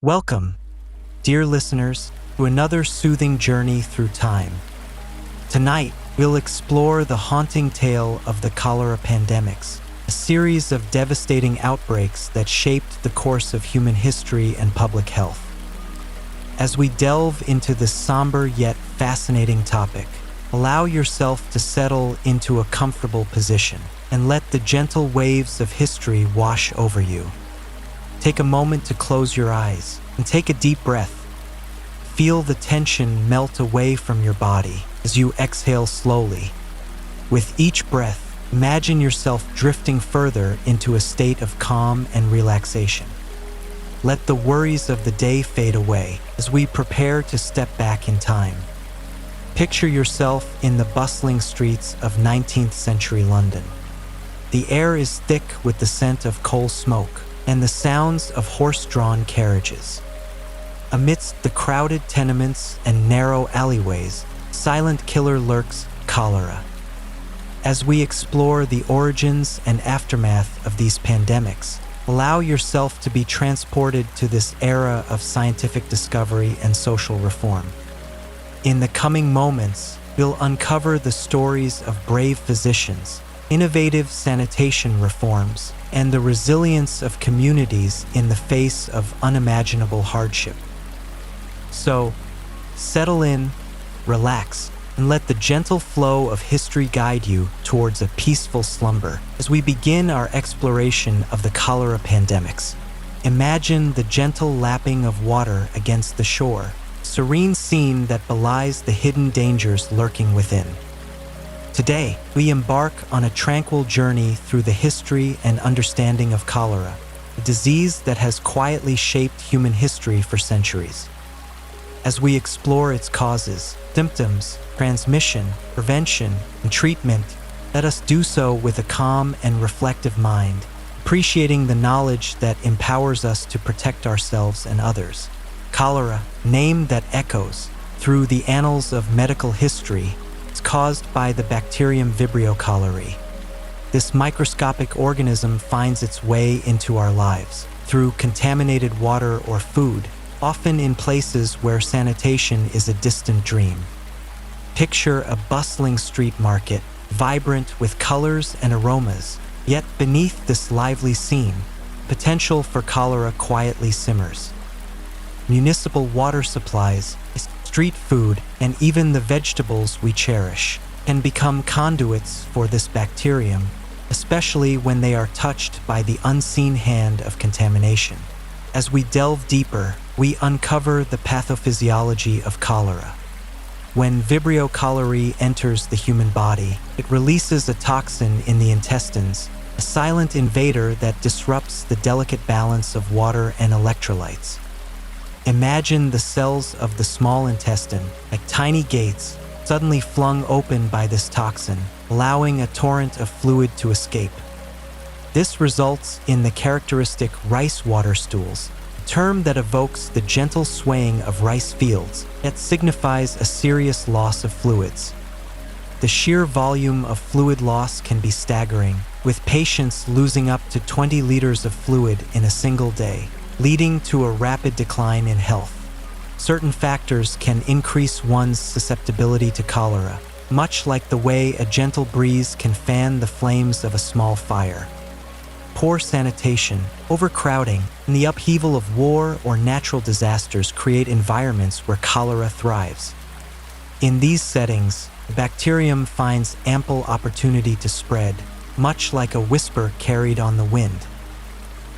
Welcome, dear listeners, to another soothing journey through time. Tonight, we'll explore the haunting tale of the cholera pandemics, a series of devastating outbreaks that shaped the course of human history and public health. As we delve into this somber yet fascinating topic, allow yourself to settle into a comfortable position and let the gentle waves of history wash over you. Take a moment to close your eyes and take a deep breath. Feel the tension melt away from your body as you exhale slowly. With each breath, imagine yourself drifting further into a state of calm and relaxation. Let the worries of the day fade away as we prepare to step back in time. Picture yourself in the bustling streets of 19th century London. The air is thick with the scent of coal smoke and the sounds of horse-drawn carriages. Amidst the crowded tenements and narrow alleyways, silent killer lurks: cholera. As we explore the origins and aftermath of these pandemics, allow yourself to be transported to this era of scientific discovery and social reform. In the coming moments, we'll uncover the stories of brave physicians, innovative sanitation reforms, and the resilience of communities in the face of unimaginable hardship. So, settle in, relax, and let the gentle flow of history guide you towards a peaceful slumber as we begin our exploration of the cholera pandemics. Imagine the gentle lapping of water against the shore, a serene scene that belies the hidden dangers lurking within. Today, we embark on a tranquil journey through the history and understanding of cholera, a disease that has quietly shaped human history for centuries. As we explore its causes, symptoms, transmission, prevention, and treatment, let us do so with a calm and reflective mind, appreciating the knowledge that empowers us to protect ourselves and others. Cholera, a name that echoes through the annals of medical history, is caused by the bacterium Vibrio cholerae. This microscopic organism finds its way into our lives through contaminated water or food, often in places where sanitation is a distant dream. Picture a bustling street market, vibrant with colors and aromas, yet beneath this lively scene, potential for cholera quietly simmers. Municipal water supplies, street food, and even the vegetables we cherish can become conduits for this bacterium, especially when they are touched by the unseen hand of contamination. As we delve deeper, we uncover the pathophysiology of cholera. When Vibrio cholerae enters the human body, it releases a toxin in the intestines, a silent invader that disrupts the delicate balance of water and electrolytes. Imagine the cells of the small intestine, like tiny gates, suddenly flung open by this toxin, allowing a torrent of fluid to escape. This results in the characteristic rice water stools, a term that evokes the gentle swaying of rice fields, yet signifies a serious loss of fluids. The sheer volume of fluid loss can be staggering, with patients losing up to 20 liters of fluid in a single day, leading to a rapid decline in health. Certain factors can increase one's susceptibility to cholera, much like the way a gentle breeze can fan the flames of a small fire. Poor sanitation, overcrowding, and the upheaval of war or natural disasters create environments where cholera thrives. In these settings, the bacterium finds ample opportunity to spread, much like a whisper carried on the wind.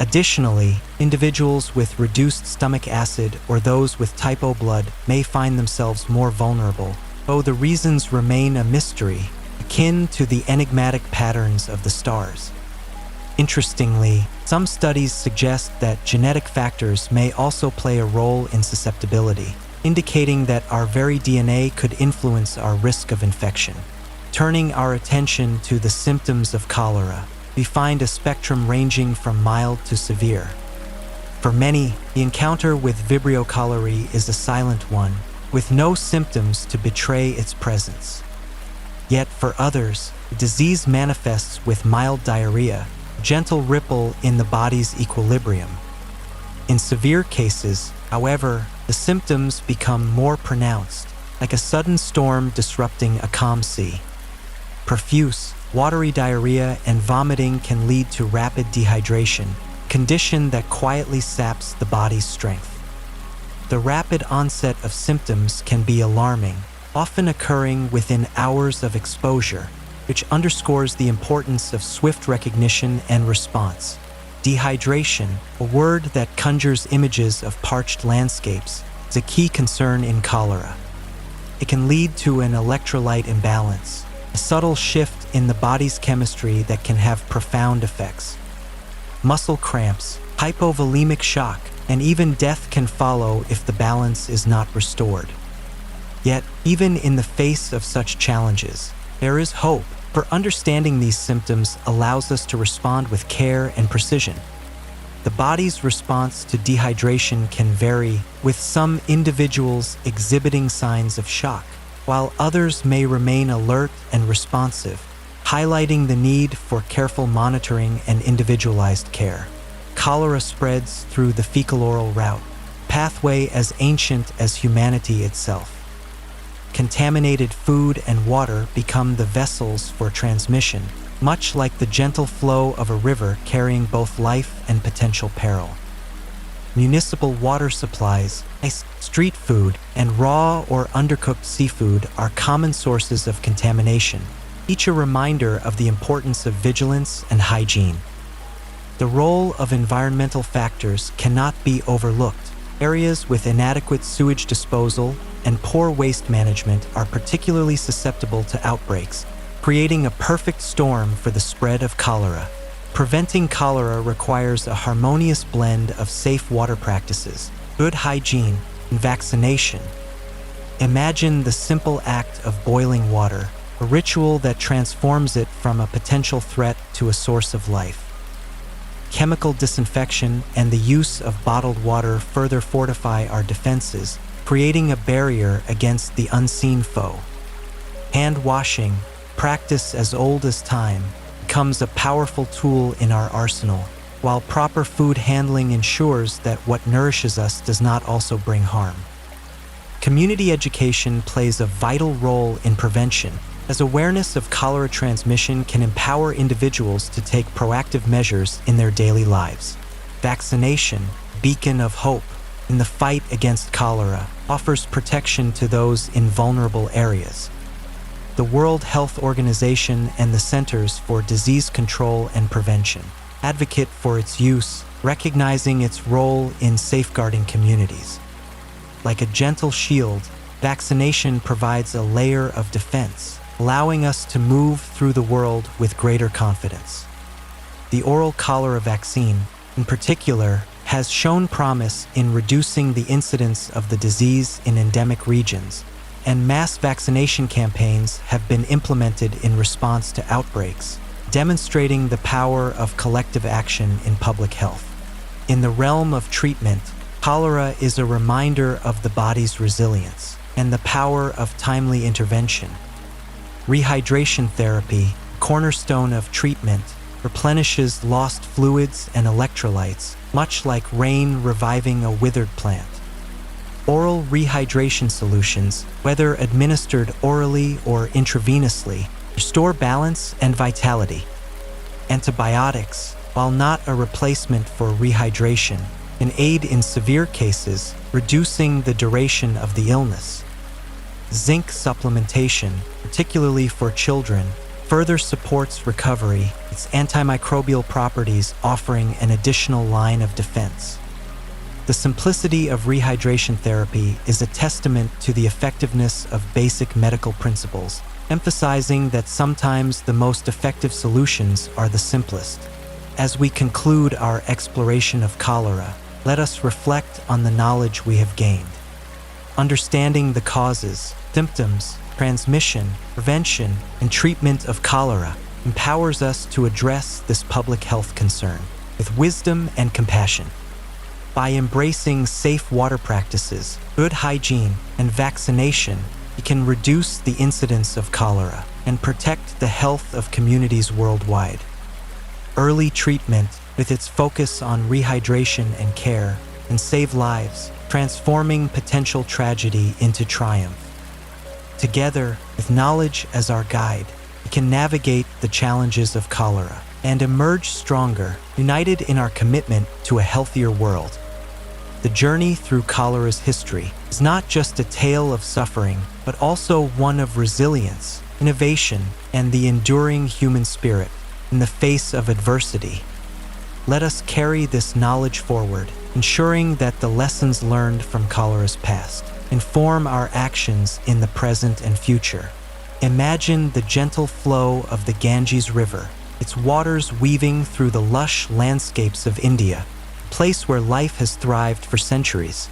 Additionally, individuals with reduced stomach acid or those with type O blood may find themselves more vulnerable, though the reasons remain a mystery, akin to the enigmatic patterns of the stars. Interestingly, some studies suggest that genetic factors may also play a role in susceptibility, indicating that our very DNA could influence our risk of infection. Turning our attention to the symptoms of cholera, we find a spectrum ranging from mild to severe. For many, the encounter with Vibrio cholerae is a silent one, with no symptoms to betray its presence. Yet for others, the disease manifests with mild diarrhea, a gentle ripple in the body's equilibrium. In severe cases, however, the symptoms become more pronounced, like a sudden storm disrupting a calm sea. Profuse, watery diarrhea and vomiting can lead to rapid dehydration, a condition that quietly saps the body's strength. The rapid onset of symptoms can be alarming, often occurring within hours of exposure, which underscores the importance of swift recognition and response. Dehydration, a word that conjures images of parched landscapes, is a key concern in cholera. It can lead to an electrolyte imbalance, a subtle shift in the body's chemistry that can have profound effects. Muscle cramps, hypovolemic shock, and even death can follow if the balance is not restored. Yet, even in the face of such challenges, there is hope, for understanding these symptoms allows us to respond with care and precision. The body's response to dehydration can vary, with some individuals exhibiting signs of shock, while others may remain alert and responsive, highlighting the need for careful monitoring and individualized care. Cholera spreads through the fecal-oral route, a pathway as ancient as humanity itself. Contaminated food and water become the vessels for transmission, much like the gentle flow of a river carrying both life and potential peril. Municipal water supplies, street food, and raw or undercooked seafood are common sources of contamination, each a reminder of the importance of vigilance and hygiene. The role of environmental factors cannot be overlooked. Areas with inadequate sewage disposal and poor waste management are particularly susceptible to outbreaks, creating a perfect storm for the spread of cholera. Preventing cholera requires a harmonious blend of safe water practices, good hygiene, and vaccination. Imagine the simple act of boiling water, a ritual that transforms it from a potential threat to a source of life. Chemical disinfection and the use of bottled water further fortify our defenses, creating a barrier against the unseen foe. Hand washing, practice as old as time, becomes a powerful tool in our arsenal, while proper food handling ensures that what nourishes us does not also bring harm. Community education plays a vital role in prevention, as awareness of cholera transmission can empower individuals to take proactive measures in their daily lives. Vaccination, beacon of hope in the fight against cholera, offers protection to those in vulnerable areas. The World Health Organization and the Centers for Disease Control and Prevention advocate for its use, recognizing its role in safeguarding communities. Like a gentle shield, vaccination provides a layer of defense, allowing us to move through the world with greater confidence. The oral cholera vaccine, in particular, has shown promise in reducing the incidence of the disease in endemic regions, and mass vaccination campaigns have been implemented in response to outbreaks, demonstrating the power of collective action in public health. In the realm of treatment, cholera is a reminder of the body's resilience and the power of timely intervention. Rehydration therapy, cornerstone of treatment, replenishes lost fluids and electrolytes, much like rain reviving a withered plant. Oral rehydration solutions, whether administered orally or intravenously, restore balance and vitality. Antibiotics, while not a replacement for rehydration, can aid in severe cases, reducing the duration of the illness. Zinc supplementation, particularly for children, further supports recovery, its antimicrobial properties offering an additional line of defense. The simplicity of rehydration therapy is a testament to the effectiveness of basic medical principles, emphasizing that sometimes the most effective solutions are the simplest. As we conclude our exploration of cholera, let us reflect on the knowledge we have gained. Understanding the causes, symptoms, transmission, prevention, and treatment of cholera empowers us to address this public health concern with wisdom and compassion. By embracing safe water practices, good hygiene, and vaccination, we can reduce the incidence of cholera and protect the health of communities worldwide. Early treatment, with its focus on rehydration and care, and save lives, transforming potential tragedy into triumph. Together, with knowledge as our guide, we can navigate the challenges of cholera and emerge stronger, united in our commitment to a healthier world. The journey through cholera's history is not just a tale of suffering, but also one of resilience, innovation, and the enduring human spirit in the face of adversity. Let us carry this knowledge forward, ensuring that the lessons learned from cholera's past inform our actions in the present and future. Imagine the gentle flow of the Ganges River, its waters weaving through the lush landscapes of India, a place where life has thrived for centuries.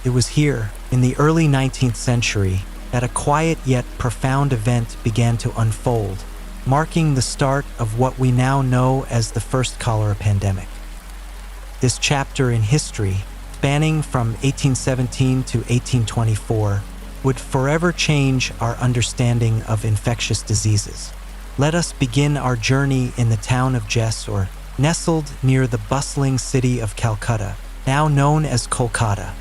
It was here, in the early 19th century, that a quiet yet profound event began to unfold, marking the start of what we now know as the first cholera pandemic. This chapter in history, spanning from 1817 to 1824, would forever change our understanding of infectious diseases. Let us begin our journey in the town of Jessore, nestled near the bustling city of Calcutta, now known as Kolkata.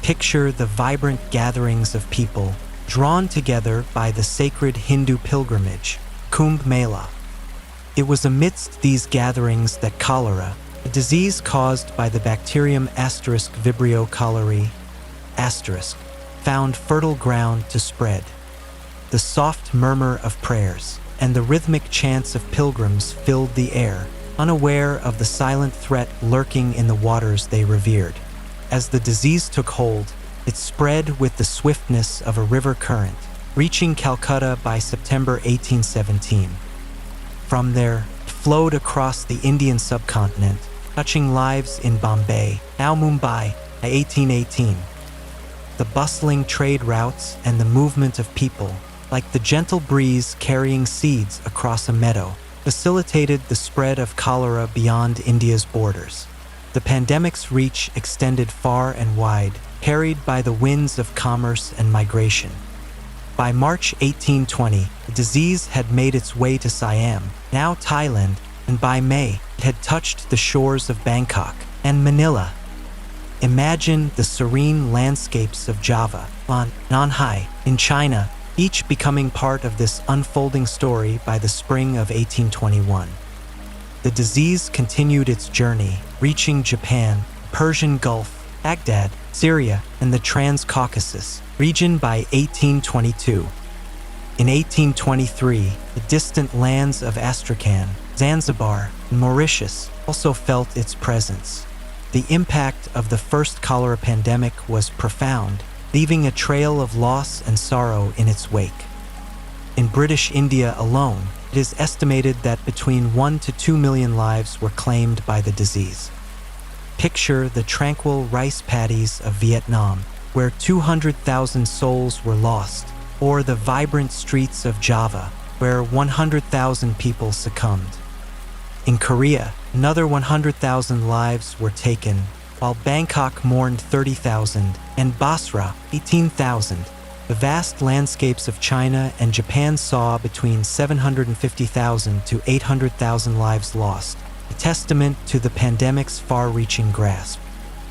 Picture the vibrant gatherings of people drawn together by the sacred Hindu pilgrimage, Kumbh Mela. It was amidst these gatherings that cholera, a disease caused by the bacterium *Vibrio cholerae *, found fertile ground to spread. The soft murmur of prayers and the rhythmic chants of pilgrims filled the air, unaware of the silent threat lurking in the waters they revered. As the disease took hold, it spread with the swiftness of a river current, reaching Calcutta by September 1817. From there, it flowed across the Indian subcontinent, touching lives in Bombay, now Mumbai, by 1818. The bustling trade routes and the movement of people, like the gentle breeze carrying seeds across a meadow, facilitated the spread of cholera beyond India's borders. The pandemic's reach extended far and wide, carried by the winds of commerce and migration. By March 1820, the disease had made its way to Siam, now Thailand, and by May, it had touched the shores of Bangkok and Manila. Imagine the serene landscapes of Java, Nanhai, in China, each becoming part of this unfolding story by the spring of 1821. The disease continued its journey, reaching Japan, Persian Gulf, Baghdad, Syria, and the Trans-Caucasus region by 1822. In 1823, the distant lands of Astrakhan, Zanzibar, and Mauritius also felt its presence. The impact of the first cholera pandemic was profound, leaving a trail of loss and sorrow in its wake. In British India alone, it is estimated that between 1 to 2 million lives were claimed by the disease. Picture the tranquil rice paddies of Vietnam, where 200,000 souls were lost, or the vibrant streets of Java, where 100,000 people succumbed. In Korea, another 100,000 lives were taken, while Bangkok mourned 30,000 and Basra 18,000. The vast landscapes of China and Japan saw between 750,000 to 800,000 lives lost, a testament to the pandemic's far-reaching grasp.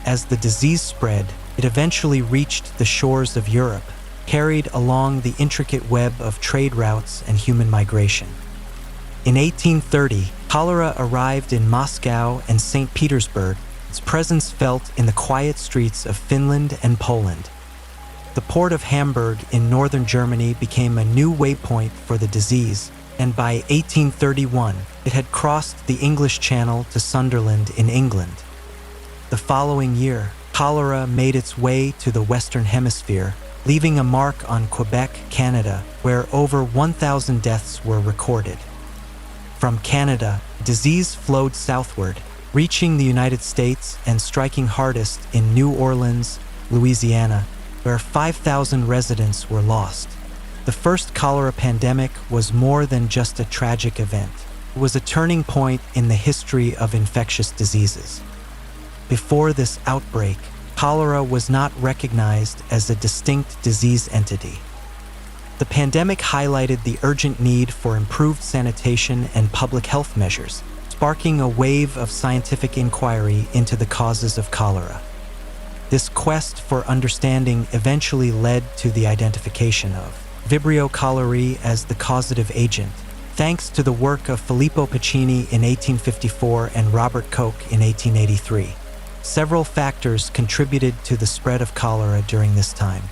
As the disease spread, it eventually reached the shores of Europe, carried along the intricate web of trade routes and human migration. In 1830, cholera arrived in Moscow and St. Petersburg, its presence felt in the quiet streets of Finland and Poland. The port of Hamburg in northern Germany became a new waypoint for the disease, and by 1831, it had crossed the English Channel to Sunderland in England. The following year, cholera made its way to the Western Hemisphere, leaving a mark on Quebec, Canada, where over 1,000 deaths were recorded. From Canada, disease flowed southward, reaching the United States and striking hardest in New Orleans, Louisiana, where 5,000 residents were lost. The first cholera pandemic was more than just a tragic event. It was a turning point in the history of infectious diseases. Before this outbreak, cholera was not recognized as a distinct disease entity. The pandemic highlighted the urgent need for improved sanitation and public health measures. Its sparking a wave of scientific inquiry into the causes of cholera. This quest for understanding eventually led to the identification of Vibrio cholerae as the causative agent, thanks to the work of Filippo Pacini in 1854 and Robert Koch in 1883. Several factors contributed to the spread of cholera during this time.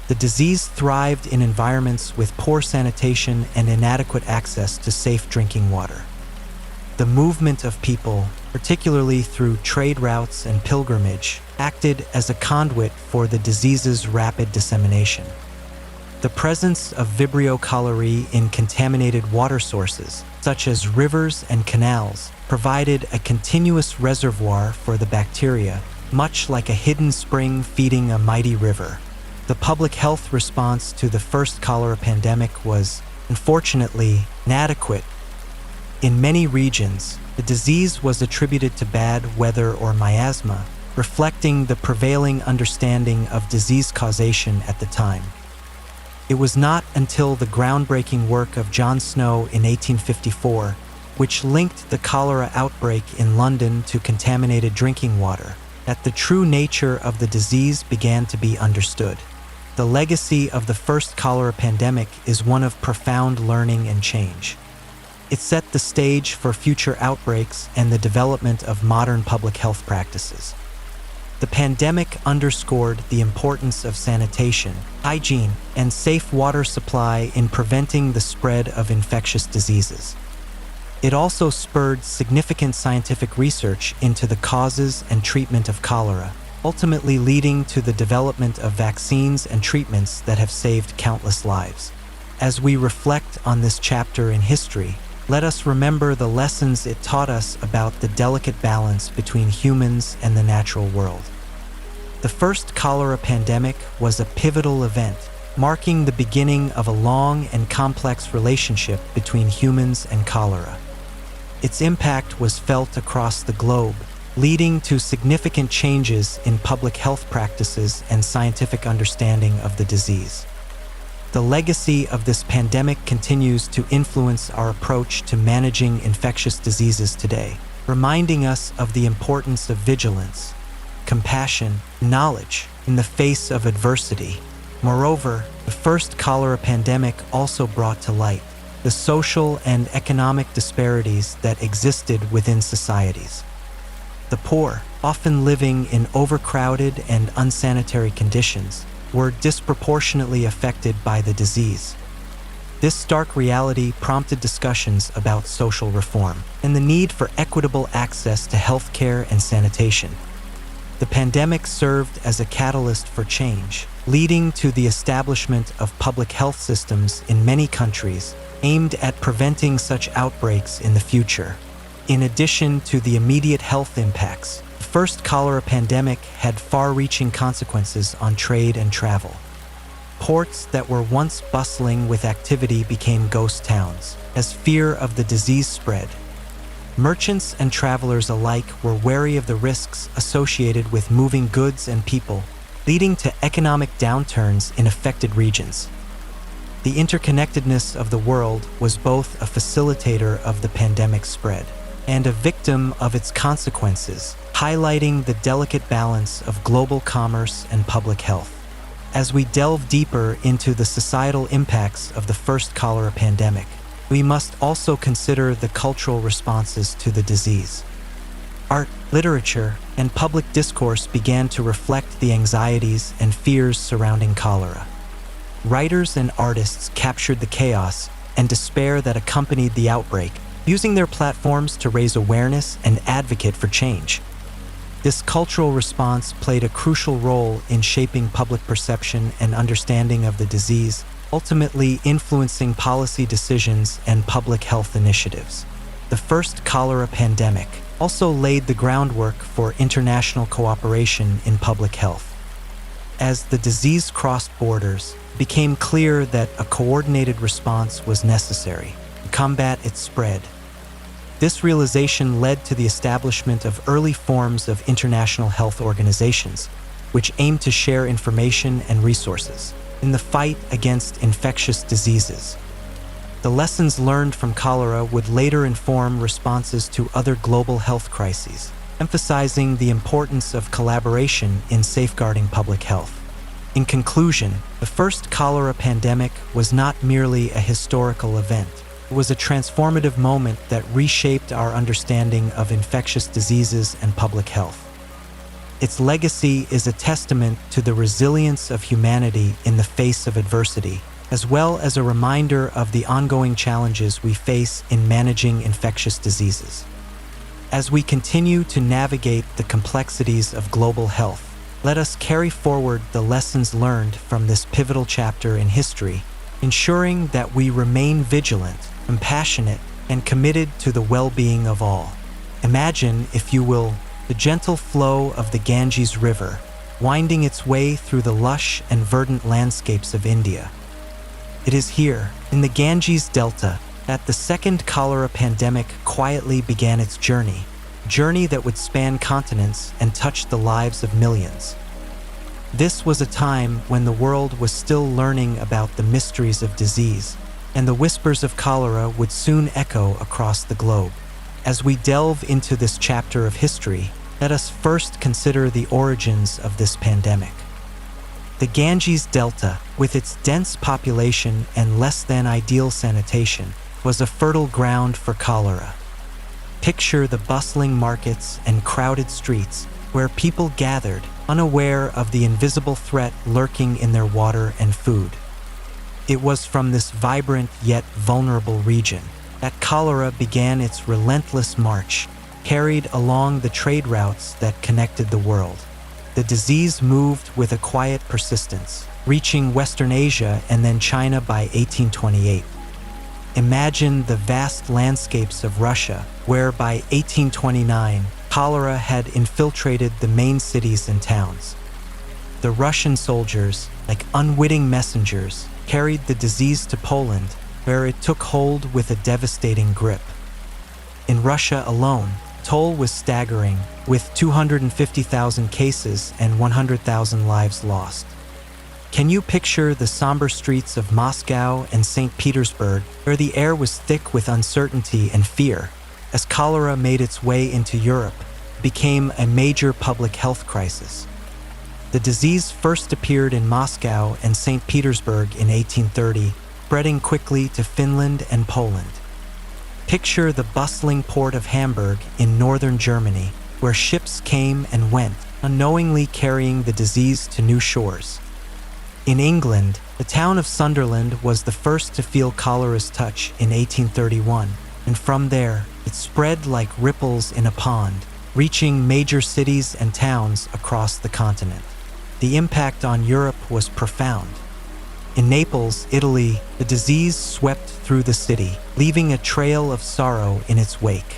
The disease thrived in environments with poor sanitation and inadequate access to safe drinking water. The movement of people, particularly through trade routes and pilgrimage, acted as a conduit for the disease's rapid dissemination. The presence of Vibrio cholerae in contaminated water sources, such as rivers and canals, provided a continuous reservoir for the bacteria, much like a hidden spring feeding a mighty river. The public health response to the first cholera pandemic was, unfortunately, inadequate. In many regions, the disease was attributed to bad weather or miasma, reflecting the prevailing understanding of disease causation at the time. It was not until the groundbreaking work of John Snow in 1854, which linked the cholera outbreak in London to contaminated drinking water, that the true nature of the disease began to be understood. The legacy of the first cholera pandemic is one of profound learning and change. It set the stage for future outbreaks and the development of modern public health practices. The pandemic underscored the importance of sanitation, hygiene, and safe water supply in preventing the spread of infectious diseases. It also spurred significant scientific research into the causes and treatment of cholera, ultimately leading to the development of vaccines and treatments that have saved countless lives. As we reflect on this chapter in history, let us remember the lessons it taught us about the delicate balance between humans and the natural world. The first cholera pandemic was a pivotal event, marking the beginning of a long and complex relationship between humans and cholera. Its impact was felt across the globe, leading to significant changes in public health practices and scientific understanding of the disease. The legacy of this pandemic continues to influence our approach to managing infectious diseases today, reminding us of the importance of vigilance, compassion, and knowledge in the face of adversity. Moreover, the first cholera pandemic also brought to light the social and economic disparities that existed within societies. The poor, often living in overcrowded and unsanitary conditions, were disproportionately affected by the disease. This stark reality prompted discussions about social reform and the need for equitable access to health care and sanitation. The pandemic served as a catalyst for change, leading to the establishment of public health systems in many countries aimed at preventing such outbreaks in the future. In addition to the immediate health impacts, the first cholera pandemic had far-reaching consequences on trade and travel. Ports that were once bustling with activity became ghost towns, as fear of the disease spread. Merchants and travelers alike were wary of the risks associated with moving goods and people, leading to economic downturns in affected regions. The interconnectedness of the world was both a facilitator of the pandemic's spread and a victim of its consequences, highlighting the delicate balance of global commerce and public health. As we delve deeper into the societal impacts of the first cholera pandemic, we must also consider the cultural responses to the disease. Art, literature, and public discourse began to reflect the anxieties and fears surrounding cholera. Writers and artists captured the chaos and despair that accompanied the outbreak, using their platforms to raise awareness and advocate for change. This cultural response played a crucial role in shaping public perception and understanding of the disease, ultimately influencing policy decisions and public health initiatives. The first cholera pandemic also laid the groundwork for international cooperation in public health. As the disease crossed borders, it became clear that a coordinated response was necessary to combat its spread. This realization led to the establishment of early forms of international health organizations, which aimed to share information and resources in the fight against infectious diseases. The lessons learned from cholera would later inform responses to other global health crises, emphasizing the importance of collaboration in safeguarding public health. In conclusion, the first cholera pandemic was not merely a historical event. It was a transformative moment that reshaped our understanding of infectious diseases and public health. Its legacy is a testament to the resilience of humanity in the face of adversity, as well as a reminder of the ongoing challenges we face in managing infectious diseases. As we continue to navigate the complexities of global health, let us carry forward the lessons learned from this pivotal chapter in history, ensuring that we remain vigilant, compassionate, and committed to the well-being of all. Imagine, if you will, the gentle flow of the Ganges River, winding its way through the lush and verdant landscapes of India. It is here, in the Ganges Delta, that the second cholera pandemic quietly began its journey, a journey that would span continents and touch the lives of millions. This was a time when the world was still learning about the mysteries of disease, and the whispers of cholera would soon echo across the globe. As we delve into this chapter of history, let us first consider the origins of this pandemic. The Ganges Delta, with its dense population and less than ideal sanitation, was a fertile ground for cholera. Picture the bustling markets and crowded streets where people gathered, unaware of the invisible threat lurking in their water and food. It was from this vibrant yet vulnerable region that cholera began its relentless march, carried along the trade routes that connected the world. The disease moved with a quiet persistence, reaching Western Asia and then China by 1828. Imagine the vast landscapes of Russia, where by 1829, cholera had infiltrated the main cities and towns. The Russian soldiers, like unwitting messengers, carried the disease to Poland, where it took hold with a devastating grip. In Russia alone, toll was staggering, with 250,000 cases and 100,000 lives lost. Can you picture the somber streets of Moscow and St. Petersburg, where the air was thick with uncertainty and fear? As cholera made its way into Europe, it became a major public health crisis. The disease first appeared in Moscow and St. Petersburg in 1830, spreading quickly to Finland and Poland. Picture the bustling port of Hamburg in northern Germany, where ships came and went, unknowingly carrying the disease to new shores. In England, the town of Sunderland was the first to feel cholera's touch in 1831, and from there, it spread like ripples in a pond, reaching major cities and towns across the continent. The impact on Europe was profound. In Naples, Italy, the disease swept through the city, leaving a trail of sorrow in its wake.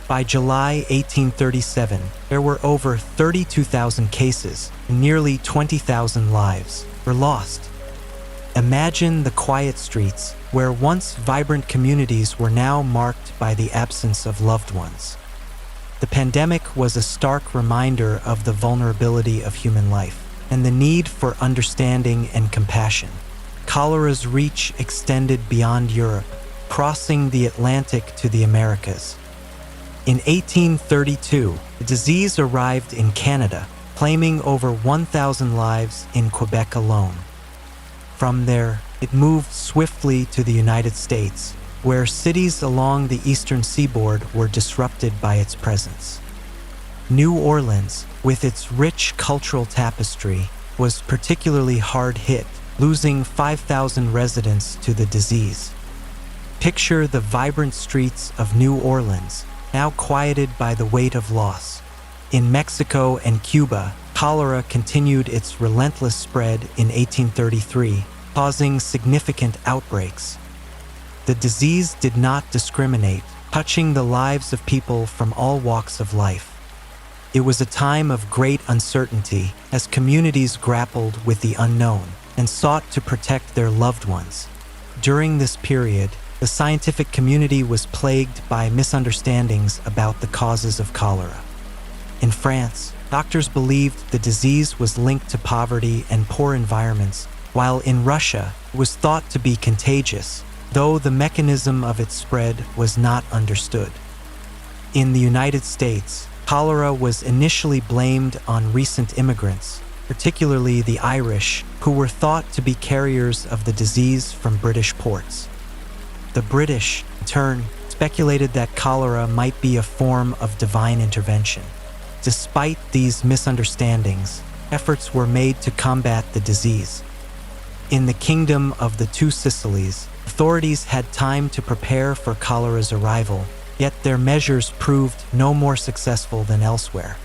By July 1837, there were over 32,000 cases, and nearly 20,000 lives were lost. Imagine the quiet streets, where once vibrant communities were now marked by the absence of loved ones. The pandemic was a stark reminder of the vulnerability of human life and the need for understanding and compassion. Cholera's reach extended beyond Europe, crossing the Atlantic to the Americas. In 1832, the disease arrived in Canada, claiming over 1,000 lives in Quebec alone. From there, it moved swiftly to the United States, where cities along the eastern seaboard were disrupted by its presence. New Orleans, with its rich cultural tapestry, was particularly hard hit, losing 5,000 residents to the disease. Picture the vibrant streets of New Orleans, now quieted by the weight of loss. In Mexico and Cuba, cholera continued its relentless spread in 1833, causing significant outbreaks. The disease did not discriminate, touching the lives of people from all walks of life. It was a time of great uncertainty as communities grappled with the unknown and sought to protect their loved ones. During this period, the scientific community was plagued by misunderstandings about the causes of cholera. In France, doctors believed the disease was linked to poverty and poor environments, while in Russia, it was thought to be contagious, though the mechanism of its spread was not understood. In the United States, cholera was initially blamed on recent immigrants, particularly the Irish, who were thought to be carriers of the disease from British ports. The British, in turn, speculated that cholera might be a form of divine intervention. Despite these misunderstandings, efforts were made to combat the disease. In the Kingdom of the Two Sicilies, authorities had time to prepare for cholera's arrival, yet their measures proved no more successful than elsewhere.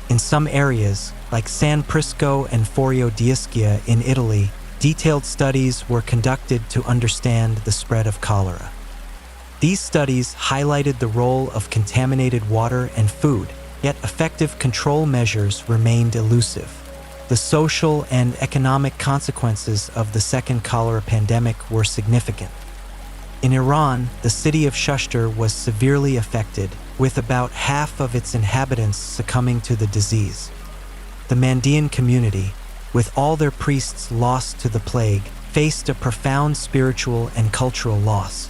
In some areas, like San Prisco and Forio d'Ischia in Italy, detailed studies were conducted to understand the spread of cholera. These studies highlighted the role of contaminated water and food, yet effective control measures remained elusive. The social and economic consequences of the second cholera pandemic were significant. In Iran, the city of Shushtar was severely affected, with about half of its inhabitants succumbing to the disease. The Mandaean community, with all their priests lost to the plague, faced a profound spiritual and cultural loss.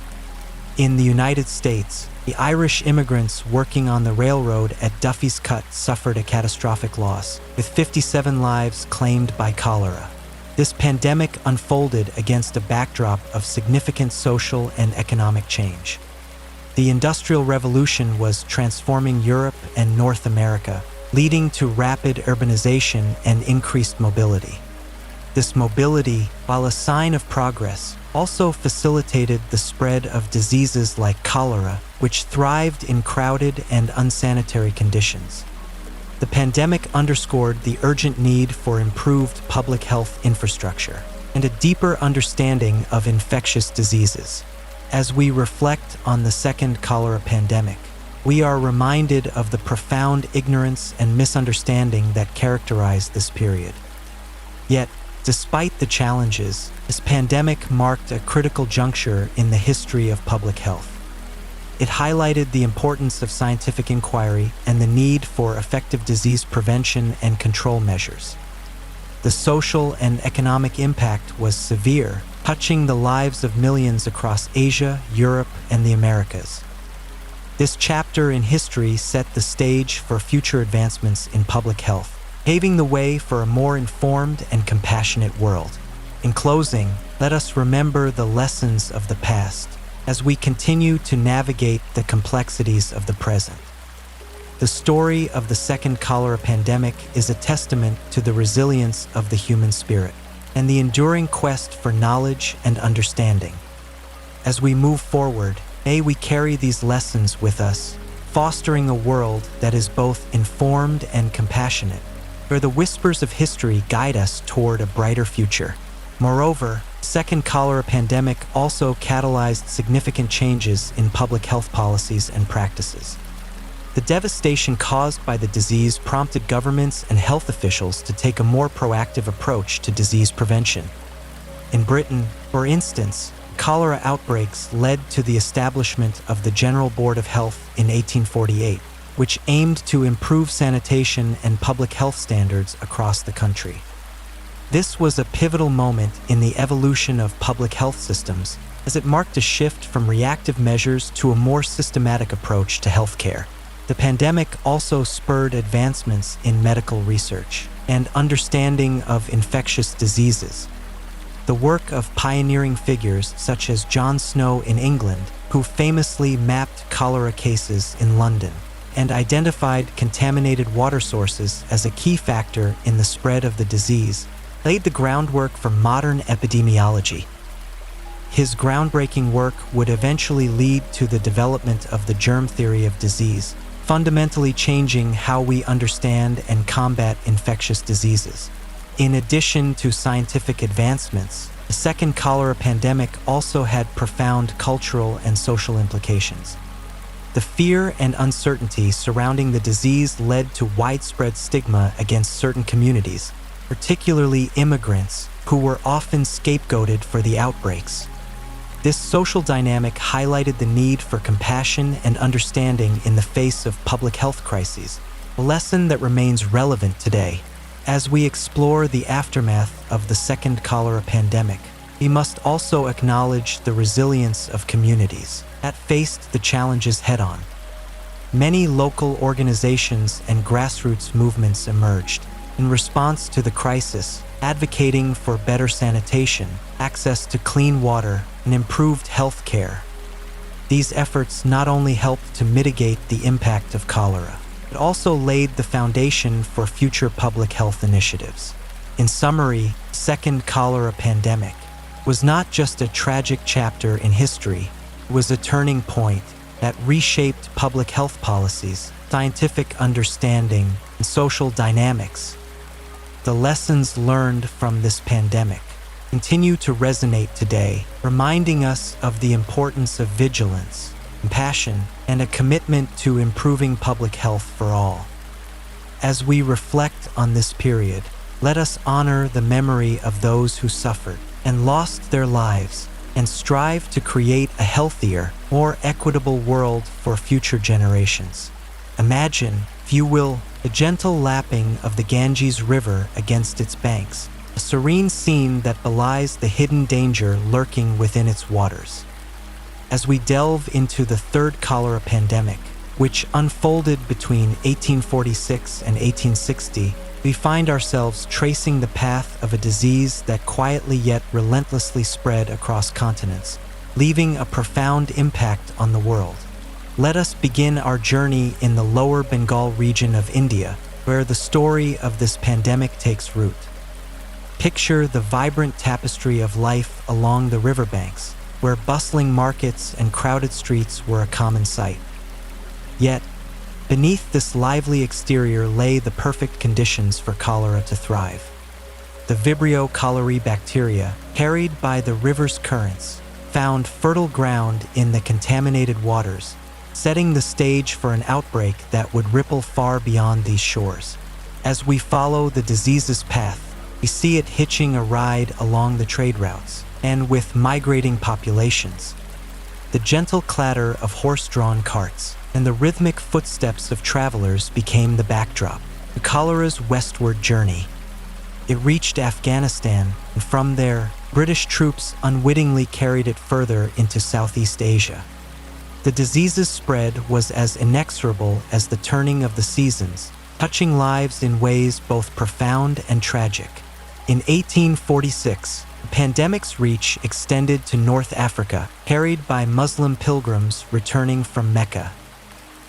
In the United States, the Irish immigrants working on the railroad at Duffy's Cut suffered a catastrophic loss, with 57 lives claimed by cholera. This pandemic unfolded against a backdrop of significant social and economic change. The Industrial Revolution was transforming Europe and North America, leading to rapid urbanization and increased mobility. This mobility, while a sign of progress, also facilitated the spread of diseases like cholera, which thrived in crowded and unsanitary conditions. The pandemic underscored the urgent need for improved public health infrastructure and a deeper understanding of infectious diseases. As we reflect on the second cholera pandemic, we are reminded of the profound ignorance and misunderstanding that characterized this period. Yet, despite the challenges, this pandemic marked a critical juncture in the history of public health. It highlighted the importance of scientific inquiry and the need for effective disease prevention and control measures. The social and economic impact was severe, touching the lives of millions across Asia, Europe, and the Americas. This chapter in history set the stage for future advancements in public health, paving the way for a more informed and compassionate world. In closing, let us remember the lessons of the past as we continue to navigate the complexities of the present. The story of the second cholera pandemic is a testament to the resilience of the human spirit and the enduring quest for knowledge and understanding. As we move forward, may we carry these lessons with us, fostering a world that is both informed and compassionate, where the whispers of history guide us toward a brighter future. Moreover, the second cholera pandemic also catalyzed significant changes in public health policies and practices. The devastation caused by the disease prompted governments and health officials to take a more proactive approach to disease prevention. In Britain, for instance, cholera outbreaks led to the establishment of the General Board of Health in 1848, which aimed to improve sanitation and public health standards across the country. This was a pivotal moment in the evolution of public health systems, as it marked a shift from reactive measures to a more systematic approach to healthcare. The pandemic also spurred advancements in medical research and understanding of infectious diseases. The work of pioneering figures such as John Snow in England, who famously mapped cholera cases in London and identified contaminated water sources as a key factor in the spread of the disease, laid the groundwork for modern epidemiology. His groundbreaking work would eventually lead to the development of the germ theory of disease, fundamentally changing how we understand and combat infectious diseases. In addition to scientific advancements, the second cholera pandemic also had profound cultural and social implications. The fear and uncertainty surrounding the disease led to widespread stigma against certain communities, particularly immigrants, who were often scapegoated for the outbreaks. This social dynamic highlighted the need for compassion and understanding in the face of public health crises, a lesson that remains relevant today. As we explore the aftermath of the second cholera pandemic, we must also acknowledge the resilience of communities that faced the challenges head-on. Many local organizations and grassroots movements emerged in response to the crisis, advocating for better sanitation, access to clean water, and improved health care. These efforts not only helped to mitigate the impact of cholera, but also laid the foundation for future public health initiatives. In summary, the second cholera pandemic was not just a tragic chapter in history, it was a turning point that reshaped public health policies, scientific understanding, and social dynamics. The lessons learned from this pandemic continue to resonate today, reminding us of the importance of vigilance, compassion, and a commitment to improving public health for all. As we reflect on this period, let us honor the memory of those who suffered and lost their lives, and strive to create a healthier, more equitable world for future generations. Imagine, if you will, the gentle lapping of the Ganges River against its banks, a serene scene that belies the hidden danger lurking within its waters. As we delve into the third cholera pandemic, which unfolded between 1846 and 1860, we find ourselves tracing the path of a disease that quietly yet relentlessly spread across continents, leaving a profound impact on the world. Let us begin our journey in the lower Bengal region of India, where the story of this pandemic takes root. Picture the vibrant tapestry of life along the riverbanks, where bustling markets and crowded streets were a common sight. Yet, beneath this lively exterior lay the perfect conditions for cholera to thrive. The Vibrio cholerae bacteria, carried by the river's currents, found fertile ground in the contaminated waters, setting the stage for an outbreak that would ripple far beyond these shores. As we follow the disease's path, we see it hitching a ride along the trade routes, and with migrating populations. The gentle clatter of horse-drawn carts and the rhythmic footsteps of travelers became the backdrop to cholera's westward journey. It reached Afghanistan, and from there, British troops unwittingly carried it further into Southeast Asia. The disease's spread was as inexorable as the turning of the seasons, touching lives in ways both profound and tragic. In 1846, the pandemic's reach extended to North Africa, carried by Muslim pilgrims returning from Mecca.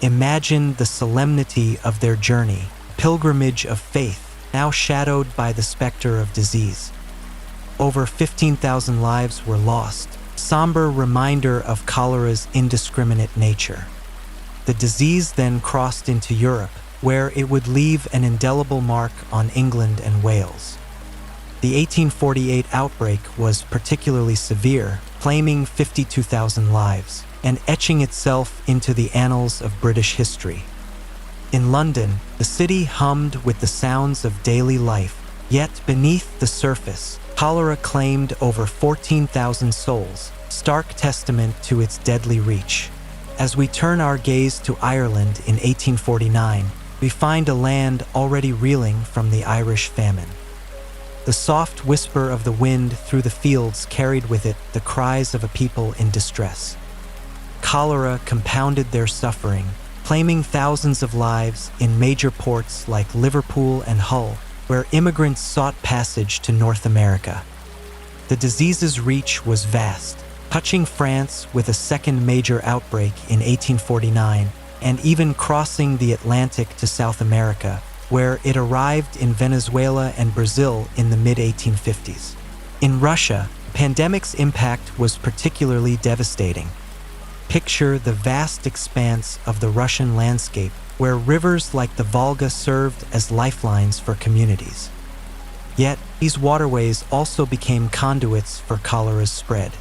Imagine the solemnity of their journey, a pilgrimage of faith, now shadowed by the specter of disease. Over 15,000 lives were lost, a somber reminder of cholera's indiscriminate nature. The disease then crossed into Europe, where it would leave an indelible mark on England and Wales. The 1848 outbreak was particularly severe, claiming 52,000 lives and etching itself into the annals of British history. In London, the city hummed with the sounds of daily life, yet beneath the surface, cholera claimed over 14,000 souls, stark testament to its deadly reach. As we turn our gaze to Ireland in 1849, we find a land already reeling from the Irish famine. The soft whisper of the wind through the fields carried with it the cries of a people in distress. Cholera compounded their suffering, claiming thousands of lives in major ports like Liverpool and Hull, where immigrants sought passage to North America. The disease's reach was vast, touching France with a second major outbreak in 1849, and even crossing the Atlantic to South America, where it arrived in Venezuela and Brazil in the mid-1850s. In Russia, the pandemic's impact was particularly devastating. Picture the vast expanse of the Russian landscape, where rivers like the Volga served as lifelines for communities. Yet, these waterways also became conduits for cholera's spread.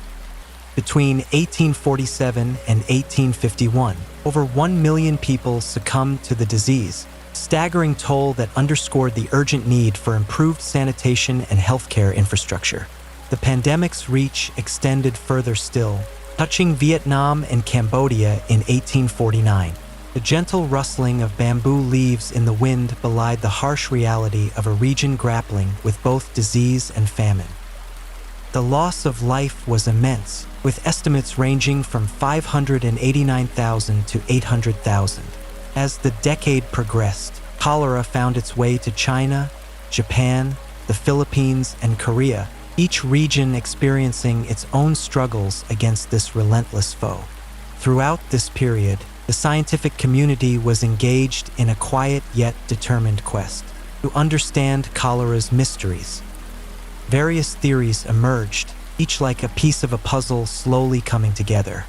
Between 1847 and 1851, over 1 million people succumbed to the disease, a staggering toll that underscored the urgent need for improved sanitation and healthcare infrastructure. The pandemic's reach extended further still, touching Vietnam and Cambodia in 1849. The gentle rustling of bamboo leaves in the wind belied the harsh reality of a region grappling with both disease and famine. The loss of life was immense, with estimates ranging from 589,000 to 800,000. As the decade progressed, cholera found its way to China, Japan, the Philippines, and Korea, each region experiencing its own struggles against this relentless foe. Throughout this period, the scientific community was engaged in a quiet yet determined quest to understand cholera's mysteries. Various theories emerged, each like a piece of a puzzle slowly coming together.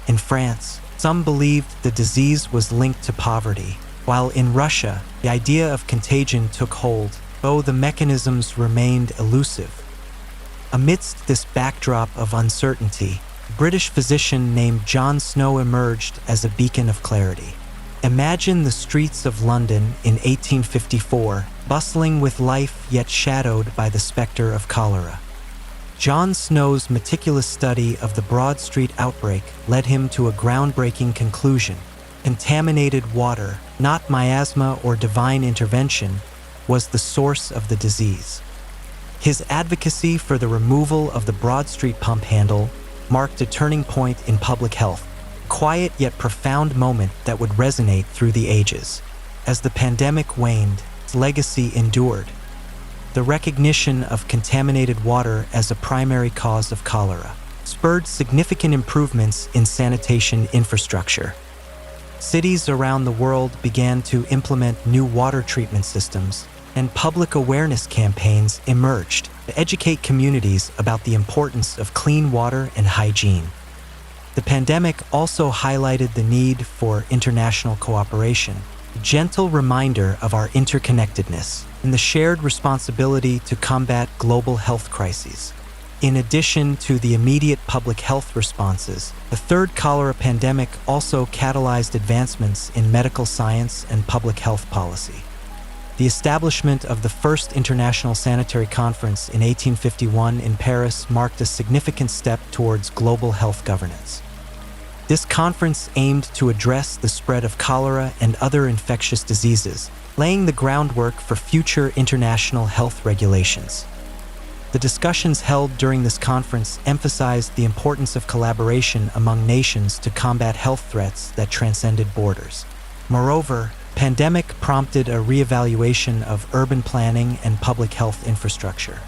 In France, some believed the disease was linked to poverty, while in Russia, the idea of contagion took hold, though the mechanisms remained elusive. Amidst this backdrop of uncertainty, a British physician named John Snow emerged as a beacon of clarity. Imagine the streets of London in 1854, bustling with life yet shadowed by the specter of cholera. John Snow's meticulous study of the Broad Street outbreak led him to a groundbreaking conclusion. Contaminated water, not miasma or divine intervention, was the source of the disease. His advocacy for the removal of the Broad Street pump handle marked a turning point in public health, a quiet yet profound moment that would resonate through the ages. As the pandemic waned, its legacy endured. The recognition of contaminated water as a primary cause of cholera spurred significant improvements in sanitation infrastructure. Cities around the world began to implement new water treatment systems, and public awareness campaigns emerged to educate communities about the importance of clean water and hygiene. The pandemic also highlighted the need for international cooperation, a gentle reminder of our interconnectedness and the shared responsibility to combat global health crises. In addition to the immediate public health responses, the third cholera pandemic also catalyzed advancements in medical science and public health policy. The establishment of the First International Sanitary Conference in 1851 in Paris marked a significant step towards global health governance. This conference aimed to address the spread of cholera and other infectious diseases, laying the groundwork for future international health regulations. The discussions held during this conference emphasized the importance of collaboration among nations to combat health threats that transcended borders. Moreover, the pandemic prompted a reevaluation of urban planning and public health infrastructure.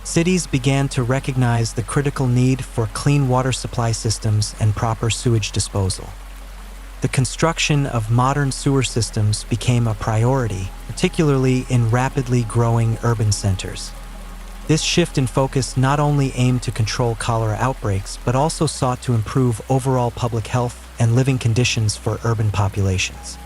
Cities began to recognize the critical need for clean water supply systems and proper sewage disposal. The construction of modern sewer systems became a priority, particularly in rapidly growing urban centers. This shift in focus not only aimed to control cholera outbreaks, but also sought to improve overall public health and living conditions for urban populations.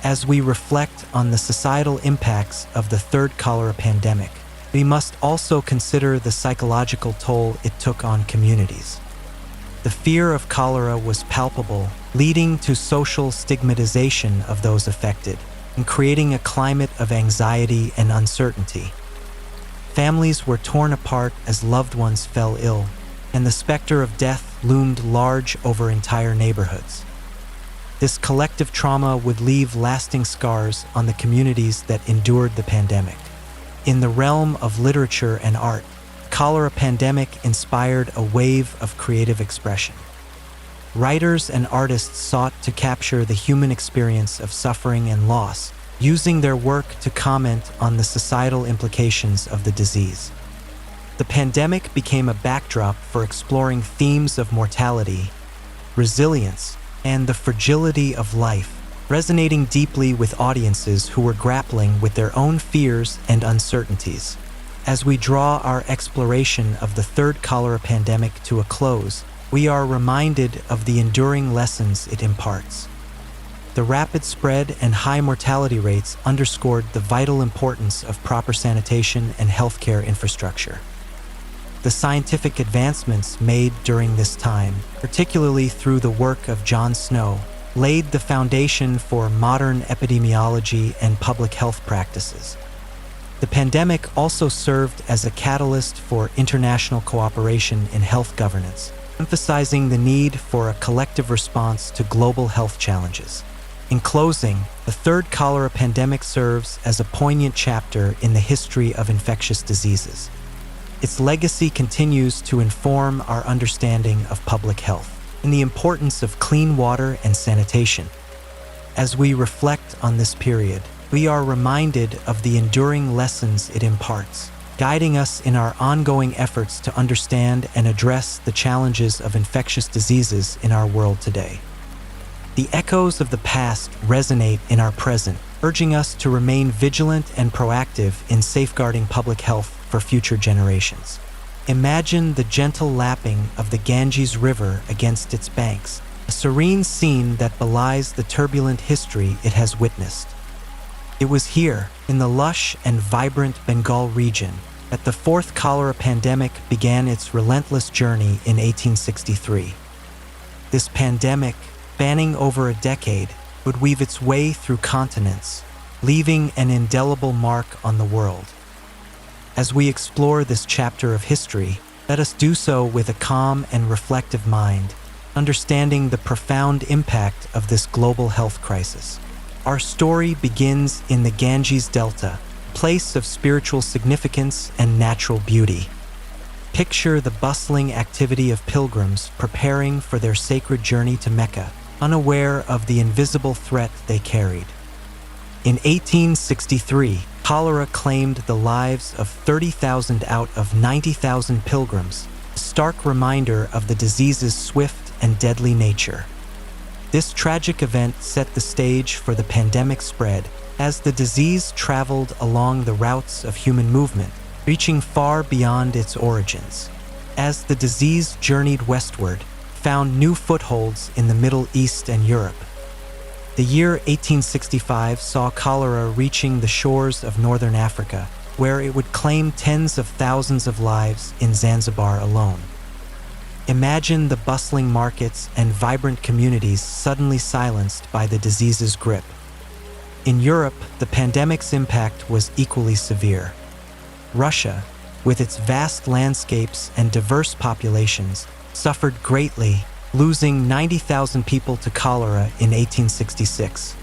As we reflect on the societal impacts of the third cholera pandemic, we must also consider the psychological toll it took on communities. The fear of cholera was palpable, leading to social stigmatization of those affected and creating a climate of anxiety and uncertainty. Families were torn apart as loved ones fell ill, and the specter of death loomed large over entire neighborhoods. This collective trauma would leave lasting scars on the communities that endured the pandemic. In the realm of literature and art, the cholera pandemic inspired a wave of creative expression. Writers and artists sought to capture the human experience of suffering and loss, using their work to comment on the societal implications of the disease. The pandemic became a backdrop for exploring themes of mortality, resilience, and the fragility of life, resonating deeply with audiences who were grappling with their own fears and uncertainties. As we draw our exploration of the third cholera pandemic to a close, we are reminded of the enduring lessons it imparts. The rapid spread and high mortality rates underscored the vital importance of proper sanitation and healthcare infrastructure. The scientific advancements made during this time, particularly through the work of John Snow, laid the foundation for modern epidemiology and public health practices. The pandemic also served as a catalyst for international cooperation in health governance, emphasizing the need for a collective response to global health challenges. In closing, the third cholera pandemic serves as a poignant chapter in the history of infectious diseases. its legacy continues to inform our understanding of public health and the importance of clean water and sanitation. As we reflect on this period, we are reminded of the enduring lessons it imparts, guiding us in our ongoing efforts to understand and address the challenges of infectious diseases in our world today. The echoes of the past resonate in our present, urging us to remain vigilant and proactive in safeguarding public health for future generations. Imagine the gentle lapping of the Ganges River against its banks, a serene scene that belies the turbulent history it has witnessed. It was here, in the lush and vibrant Bengal region, that the fourth cholera pandemic began its relentless journey in 1863. This pandemic, spanning over a decade, would weave its way through continents, leaving an indelible mark on the world. As we explore this chapter of history, let us do so with a calm and reflective mind, understanding the profound impact of this global health crisis. Our story begins in the Ganges Delta, a place of spiritual significance and natural beauty. Picture the bustling activity of pilgrims preparing for their sacred journey to Mecca, unaware of the invisible threat they carried. In 1863, cholera claimed the lives of 30,000 out of 90,000 pilgrims, a stark reminder of the disease's swift and deadly nature. This tragic event set the stage for the pandemic spread as the disease traveled along the routes of human movement, reaching far beyond its origins. As the disease journeyed westward, found new footholds in the Middle East and Europe. The year 1865 saw cholera reaching the shores of northern Africa, where it would claim tens of thousands of lives in Zanzibar alone. Imagine the bustling markets and vibrant communities suddenly silenced by the disease's grip. In Europe, the pandemic's impact was equally severe. Russia, with its vast landscapes and diverse populations, suffered greatly, losing 90,000 people to cholera in 1866.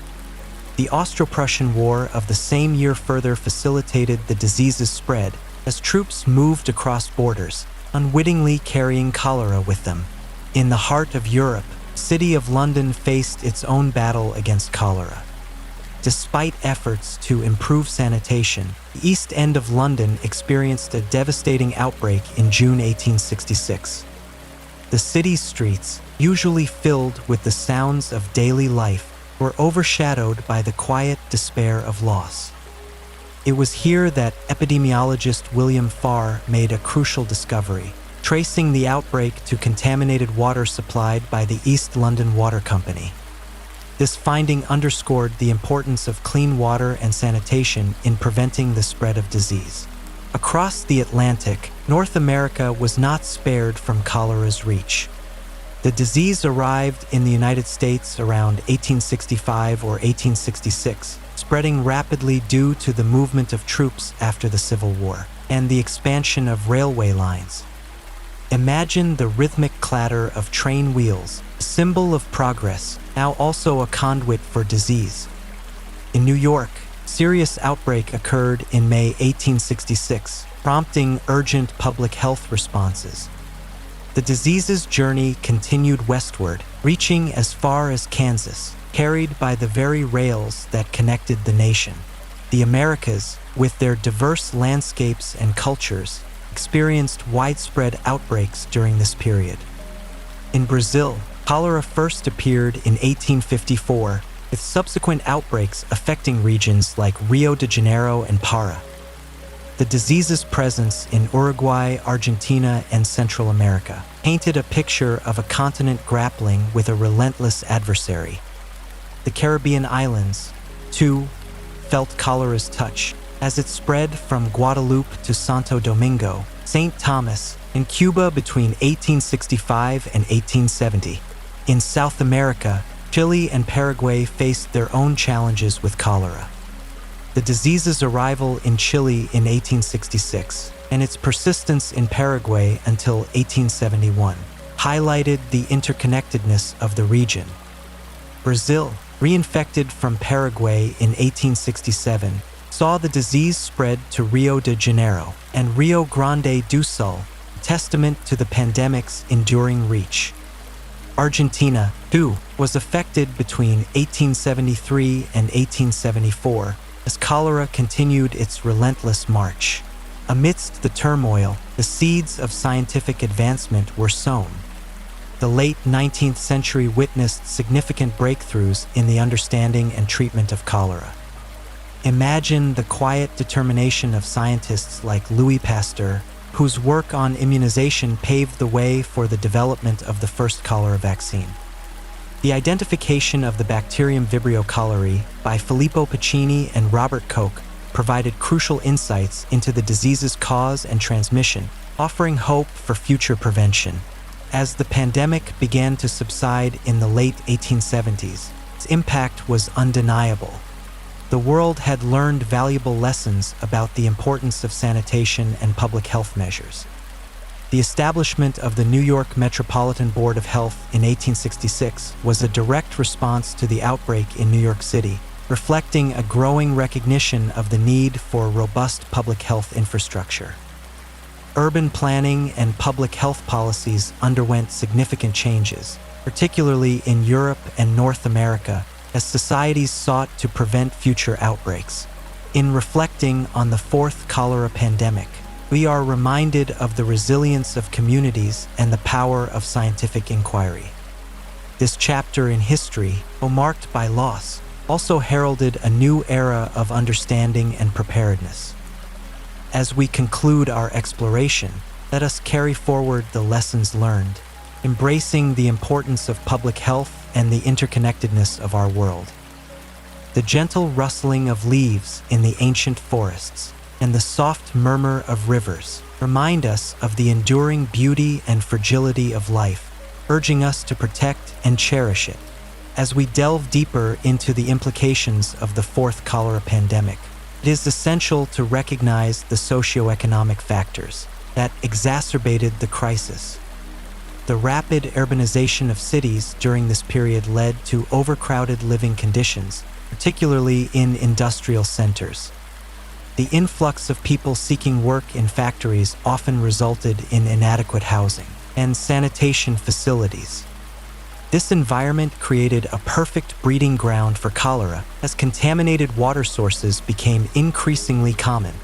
The Austro-Prussian War of the same year further facilitated the disease's spread as troops moved across borders, unwittingly carrying cholera with them. In the heart of Europe, the city of London faced its own battle against cholera. Despite efforts to improve sanitation, the East End of London experienced a devastating outbreak in June 1866. The city's streets, usually filled with the sounds of daily life, were overshadowed by the quiet despair of loss. It was here that epidemiologist William Farr made a crucial discovery, tracing the outbreak to contaminated water supplied by the East London Water Company. This finding underscored the importance of clean water and sanitation in preventing the spread of disease. Across the Atlantic, North America was not spared from cholera's reach. The disease arrived in the United States around 1865 or 1866, spreading rapidly due to the movement of troops after the Civil War and the expansion of railway lines. Imagine the rhythmic clatter of train wheels, a symbol of progress, now also a conduit for disease. In New York, a serious outbreak occurred in May 1866, prompting urgent public health responses. The disease's journey continued westward, reaching as far as Kansas, carried by the very rails that connected the nation. The Americas, with their diverse landscapes and cultures, experienced widespread outbreaks during this period. In Brazil, cholera first appeared in 1854, with subsequent outbreaks affecting regions like Rio de Janeiro and Para. The disease's presence in Uruguay, Argentina, and Central America painted a picture of a continent grappling with a relentless adversary. The Caribbean islands, too, felt cholera's touch as it spread from Guadeloupe to Santo Domingo, St. Thomas, and Cuba between 1865 and 1870. In South America, Chile and Paraguay faced their own challenges with cholera. The disease's arrival in Chile in 1866 and its persistence in Paraguay until 1871 highlighted the interconnectedness of the region. Brazil, reinfected from Paraguay in 1867, saw the disease spread to Rio de Janeiro and Rio Grande do Sul, testament to the pandemic's enduring reach. Argentina, too, was affected between 1873 and 1874 as cholera continued its relentless march. Amidst the turmoil, the seeds of scientific advancement were sown. The late 19th century witnessed significant breakthroughs in the understanding and treatment of cholera. Imagine the quiet determination of scientists like Louis Pasteur, whose work on immunization paved the way for the development of the first cholera vaccine. The identification of the bacterium Vibrio cholerae by Filippo Pacini and Robert Koch provided crucial insights into the disease's cause and transmission, offering hope for future prevention. As the pandemic began to subside in the late 1870s, its impact was undeniable. The world had learned valuable lessons about the importance of sanitation and public health measures. The establishment of the New York Metropolitan Board of Health in 1866 was a direct response to the outbreak in New York City, reflecting a growing recognition of the need for robust public health infrastructure. Urban planning and public health policies underwent significant changes, particularly in Europe and North America, as societies sought to prevent future outbreaks. In reflecting on the fourth cholera pandemic, we are reminded of the resilience of communities and the power of scientific inquiry. This chapter in history, though marked by loss, also heralded a new era of understanding and preparedness. As we conclude our exploration, let us carry forward the lessons learned, embracing the importance of public health and the interconnectedness of our world. The gentle rustling of leaves in the ancient forests and the soft murmur of rivers remind us of the enduring beauty and fragility of life, urging us to protect and cherish it. As we delve deeper into the implications of the fourth cholera pandemic, it is essential to recognize the socioeconomic factors that exacerbated the crisis. The rapid urbanization of cities during this period led to overcrowded living conditions, particularly in industrial centers. The influx of people seeking work in factories often resulted in inadequate housing and sanitation facilities. This environment created a perfect breeding ground for cholera as contaminated water sources became increasingly common.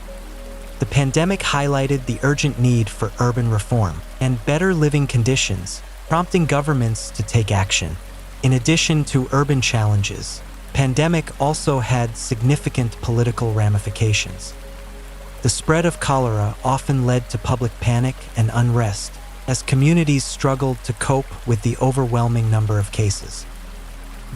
The pandemic highlighted the urgent need for urban reform and better living conditions, prompting governments to take action. In addition to urban challenges, the pandemic also had significant political ramifications. The spread of cholera often led to public panic and unrest, as communities struggled to cope with the overwhelming number of cases.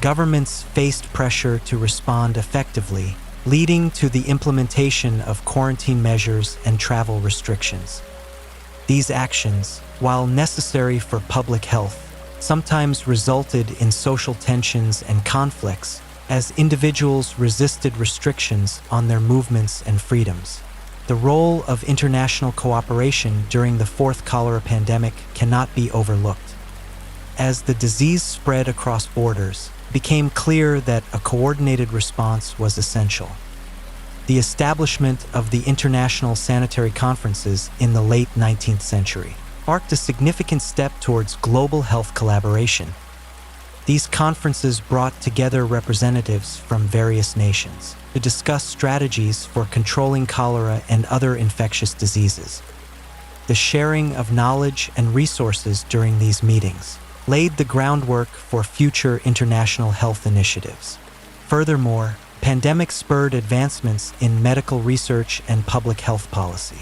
Governments faced pressure to respond effectively, leading to the implementation of quarantine measures and travel restrictions. These actions, while necessary for public health, sometimes resulted in social tensions and conflicts as individuals resisted restrictions on their movements and freedoms. The role of international cooperation during the fourth cholera pandemic cannot be overlooked. As the disease spread across borders, it became clear that a coordinated response was essential. The establishment of the International Sanitary Conferences in the late 19th century marked a significant step towards global health collaboration. These conferences brought together representatives from various nations to discuss strategies for controlling cholera and other infectious diseases. The sharing of knowledge and resources during these meetings laid the groundwork for future international health initiatives. Furthermore, pandemic spurred advancements in medical research and public health policy.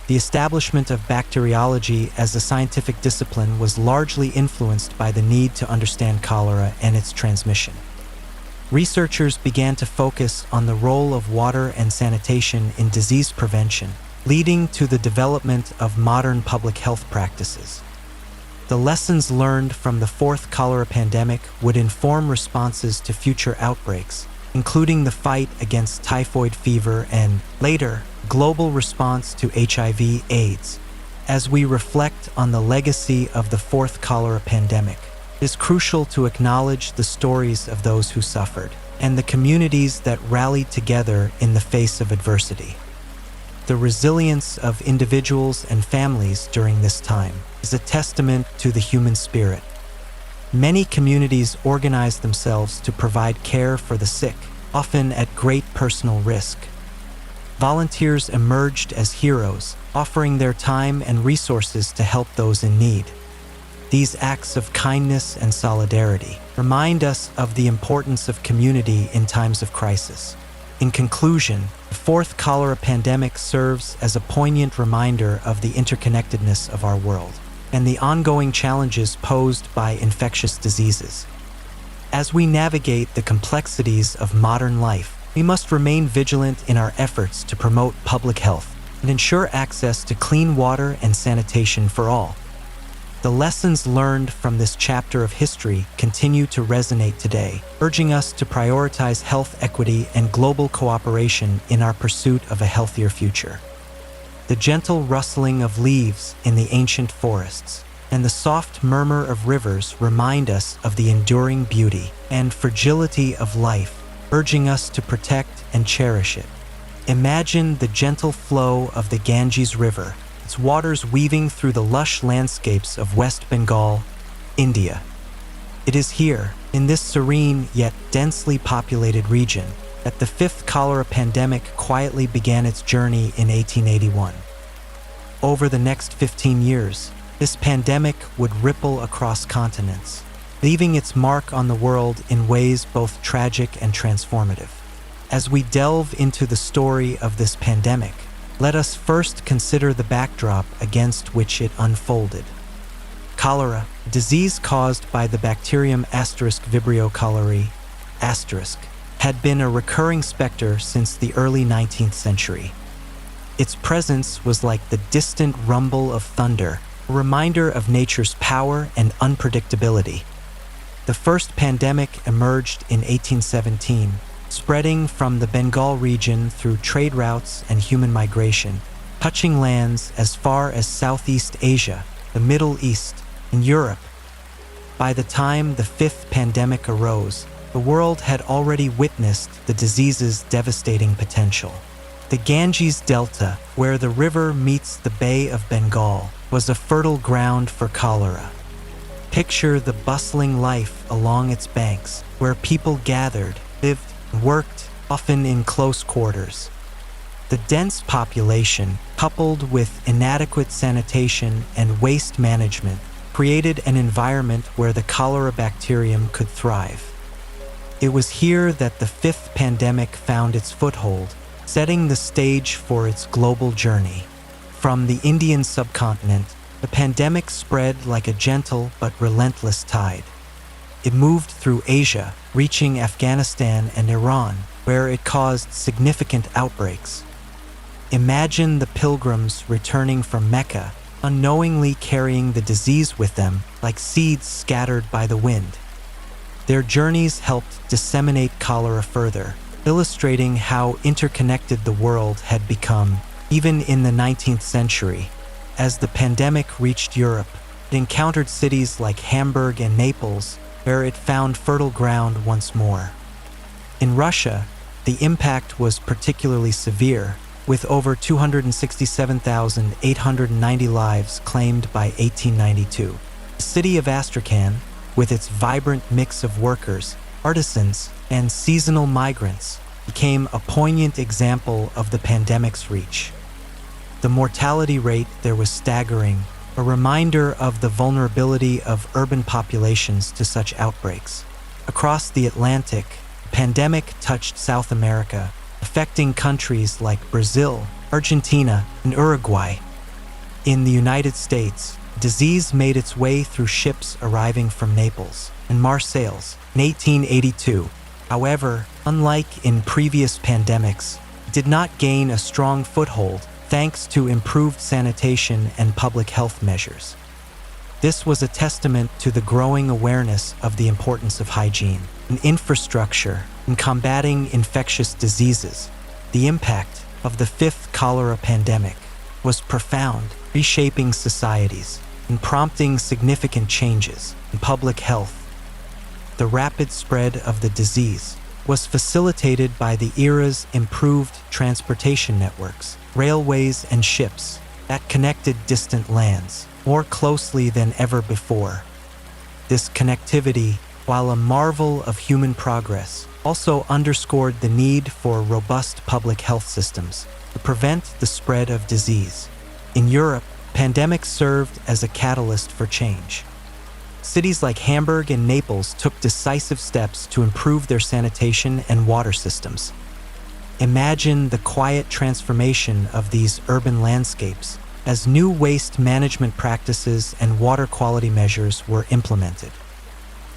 The establishment of bacteriology as a scientific discipline was largely influenced by the need to understand cholera and its transmission. Researchers began to focus on the role of water and sanitation in disease prevention, leading to the development of modern public health practices. The lessons learned from the fourth cholera pandemic would inform responses to future outbreaks, including the fight against typhoid fever and, later, global response to HIV/AIDS. As we reflect on the legacy of the fourth cholera pandemic, it is crucial to acknowledge the stories of those who suffered. and the communities that rallied together in the face of adversity. The resilience of individuals and families during this time is a testament to the human spirit. Many communities organized themselves to provide care for the sick, often at great personal risk. Volunteers emerged as heroes, offering their time and resources to help those in need. These acts of kindness and solidarity remind us of the importance of community in times of crisis. In conclusion, the fourth cholera pandemic serves as a poignant reminder of the interconnectedness of our world and the ongoing challenges posed by infectious diseases. As we navigate the complexities of modern life, we must remain vigilant in our efforts to promote public health and ensure access to clean water and sanitation for all. The lessons learned from this chapter of history continue to resonate today, urging us to prioritize health equity and global cooperation in our pursuit of a healthier future. The gentle rustling of leaves in the ancient forests and the soft murmur of rivers remind us of the enduring beauty and fragility of life, urging us to protect and cherish it. Imagine the gentle flow of the Ganges River, its waters weaving through the lush landscapes of West Bengal, India. It is here, in this serene yet densely populated region, that the fifth cholera pandemic quietly began its journey in 1881. Over the next 15 years, this pandemic would ripple across continents, leaving its mark on the world in ways both tragic and transformative. As we delve into the story of this pandemic, let us first consider the backdrop against which it unfolded. Cholera, a disease caused by the bacterium Vibrio cholerae, had been a recurring specter since the early 19th century. Its presence was like the distant rumble of thunder, a reminder of nature's power and unpredictability. The first pandemic emerged in 1817, spreading from the Bengal region through trade routes and human migration, touching lands as far as Southeast Asia, the Middle East, and Europe. By the time the fifth pandemic arose, the world had already witnessed the disease's devastating potential. The Ganges Delta, where the river meets the Bay of Bengal, was a fertile ground for cholera. Picture the bustling life along its banks, where people gathered, lived, and worked, often in close quarters. The dense population, coupled with inadequate sanitation and waste management, created an environment where the cholera bacterium could thrive. It was here that the fifth pandemic found its foothold, setting the stage for its global journey. From the Indian subcontinent, the pandemic spread like a gentle but relentless tide. It moved through Asia, reaching Afghanistan and Iran, where it caused significant outbreaks. Imagine the pilgrims returning from Mecca, unknowingly carrying the disease with them like seeds scattered by the wind. Their journeys helped disseminate cholera further, illustrating how interconnected the world had become, even in the 19th century. As the pandemic reached Europe, it encountered cities like Hamburg and Naples, where it found fertile ground once more. In Russia, the impact was particularly severe, with over 267,890 lives claimed by 1892. The city of Astrakhan, with its vibrant mix of workers, artisans, and seasonal migrants, became a poignant example of the pandemic's reach. The mortality rate there was staggering, a reminder of the vulnerability of urban populations to such outbreaks. Across the Atlantic, the pandemic touched South America, affecting countries like Brazil, Argentina, and Uruguay. In the United States, disease made its way through ships arriving from Naples and Marseilles in 1882. However, unlike in previous pandemics, it did not gain a strong foothold thanks to improved sanitation and public health measures. This was a testament to the growing awareness of the importance of hygiene and infrastructure in combating infectious diseases. The impact of the fifth cholera pandemic was profound, reshaping societies and prompting significant changes in public health. The rapid spread of the disease, was facilitated by the era's improved transportation networks, railways and ships that connected distant lands more closely than ever before. This connectivity, while a marvel of human progress, also underscored the need for robust public health systems to prevent the spread of disease. In Europe, pandemics served as a catalyst for change. Cities like Hamburg and Naples took decisive steps to improve their sanitation and water systems. Imagine the quiet transformation of these urban landscapes as new waste management practices and water quality measures were implemented.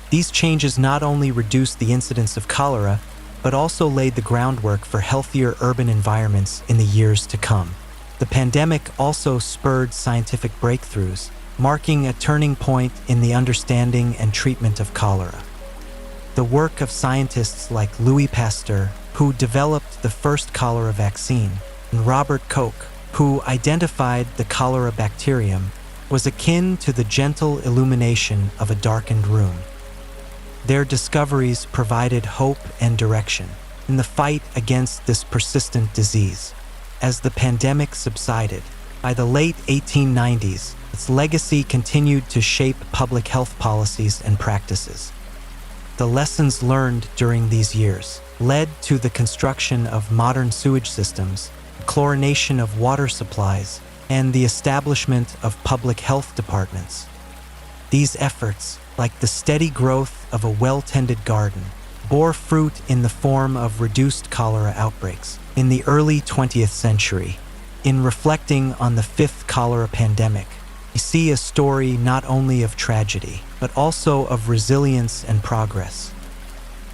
These changes not only reduced the incidence of cholera, but also laid the groundwork for healthier urban environments in the years to come. The pandemic also spurred scientific breakthroughs, marking a turning point in the understanding and treatment of cholera. The work of scientists like Louis Pasteur, who developed the first cholera vaccine, and Robert Koch, who identified the cholera bacterium, was akin to the gentle illumination of a darkened room. Their discoveries provided hope and direction in the fight against this persistent disease. As the pandemic subsided, by the late 1890s, its legacy continued to shape public health policies and practices. The lessons learned during these years led to the construction of modern sewage systems, chlorination of water supplies, and the establishment of public health departments. These efforts, like the steady growth of a well-tended garden, bore fruit in the form of reduced cholera outbreaks in the early 20th century. In reflecting on the fifth cholera pandemic, we see a story not only of tragedy, but also of resilience and progress.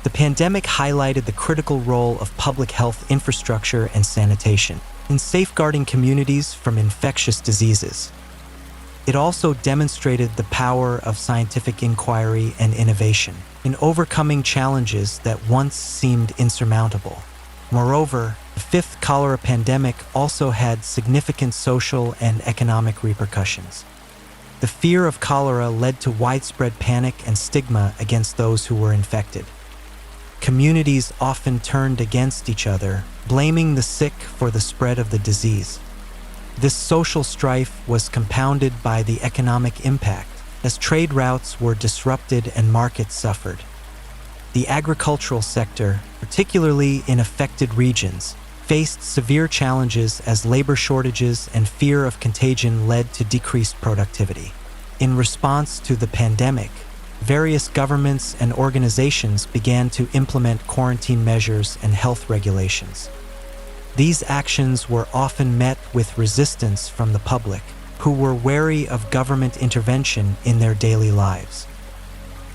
The pandemic highlighted the critical role of public health infrastructure and sanitation in safeguarding communities from infectious diseases. It also demonstrated the power of scientific inquiry and innovation in overcoming challenges that once seemed insurmountable. Moreover, the fifth cholera pandemic also had significant social and economic repercussions. The fear of cholera led to widespread panic and stigma against those who were infected. Communities often turned against each other, blaming the sick for the spread of the disease. This social strife was compounded by the economic impact, as trade routes were disrupted and markets suffered. The agricultural sector, particularly in affected regions, faced severe challenges as labor shortages and fear of contagion led to decreased productivity. In response to the pandemic, various governments and organizations began to implement quarantine measures and health regulations. These actions were often met with resistance from the public, who were wary of government intervention in their daily lives.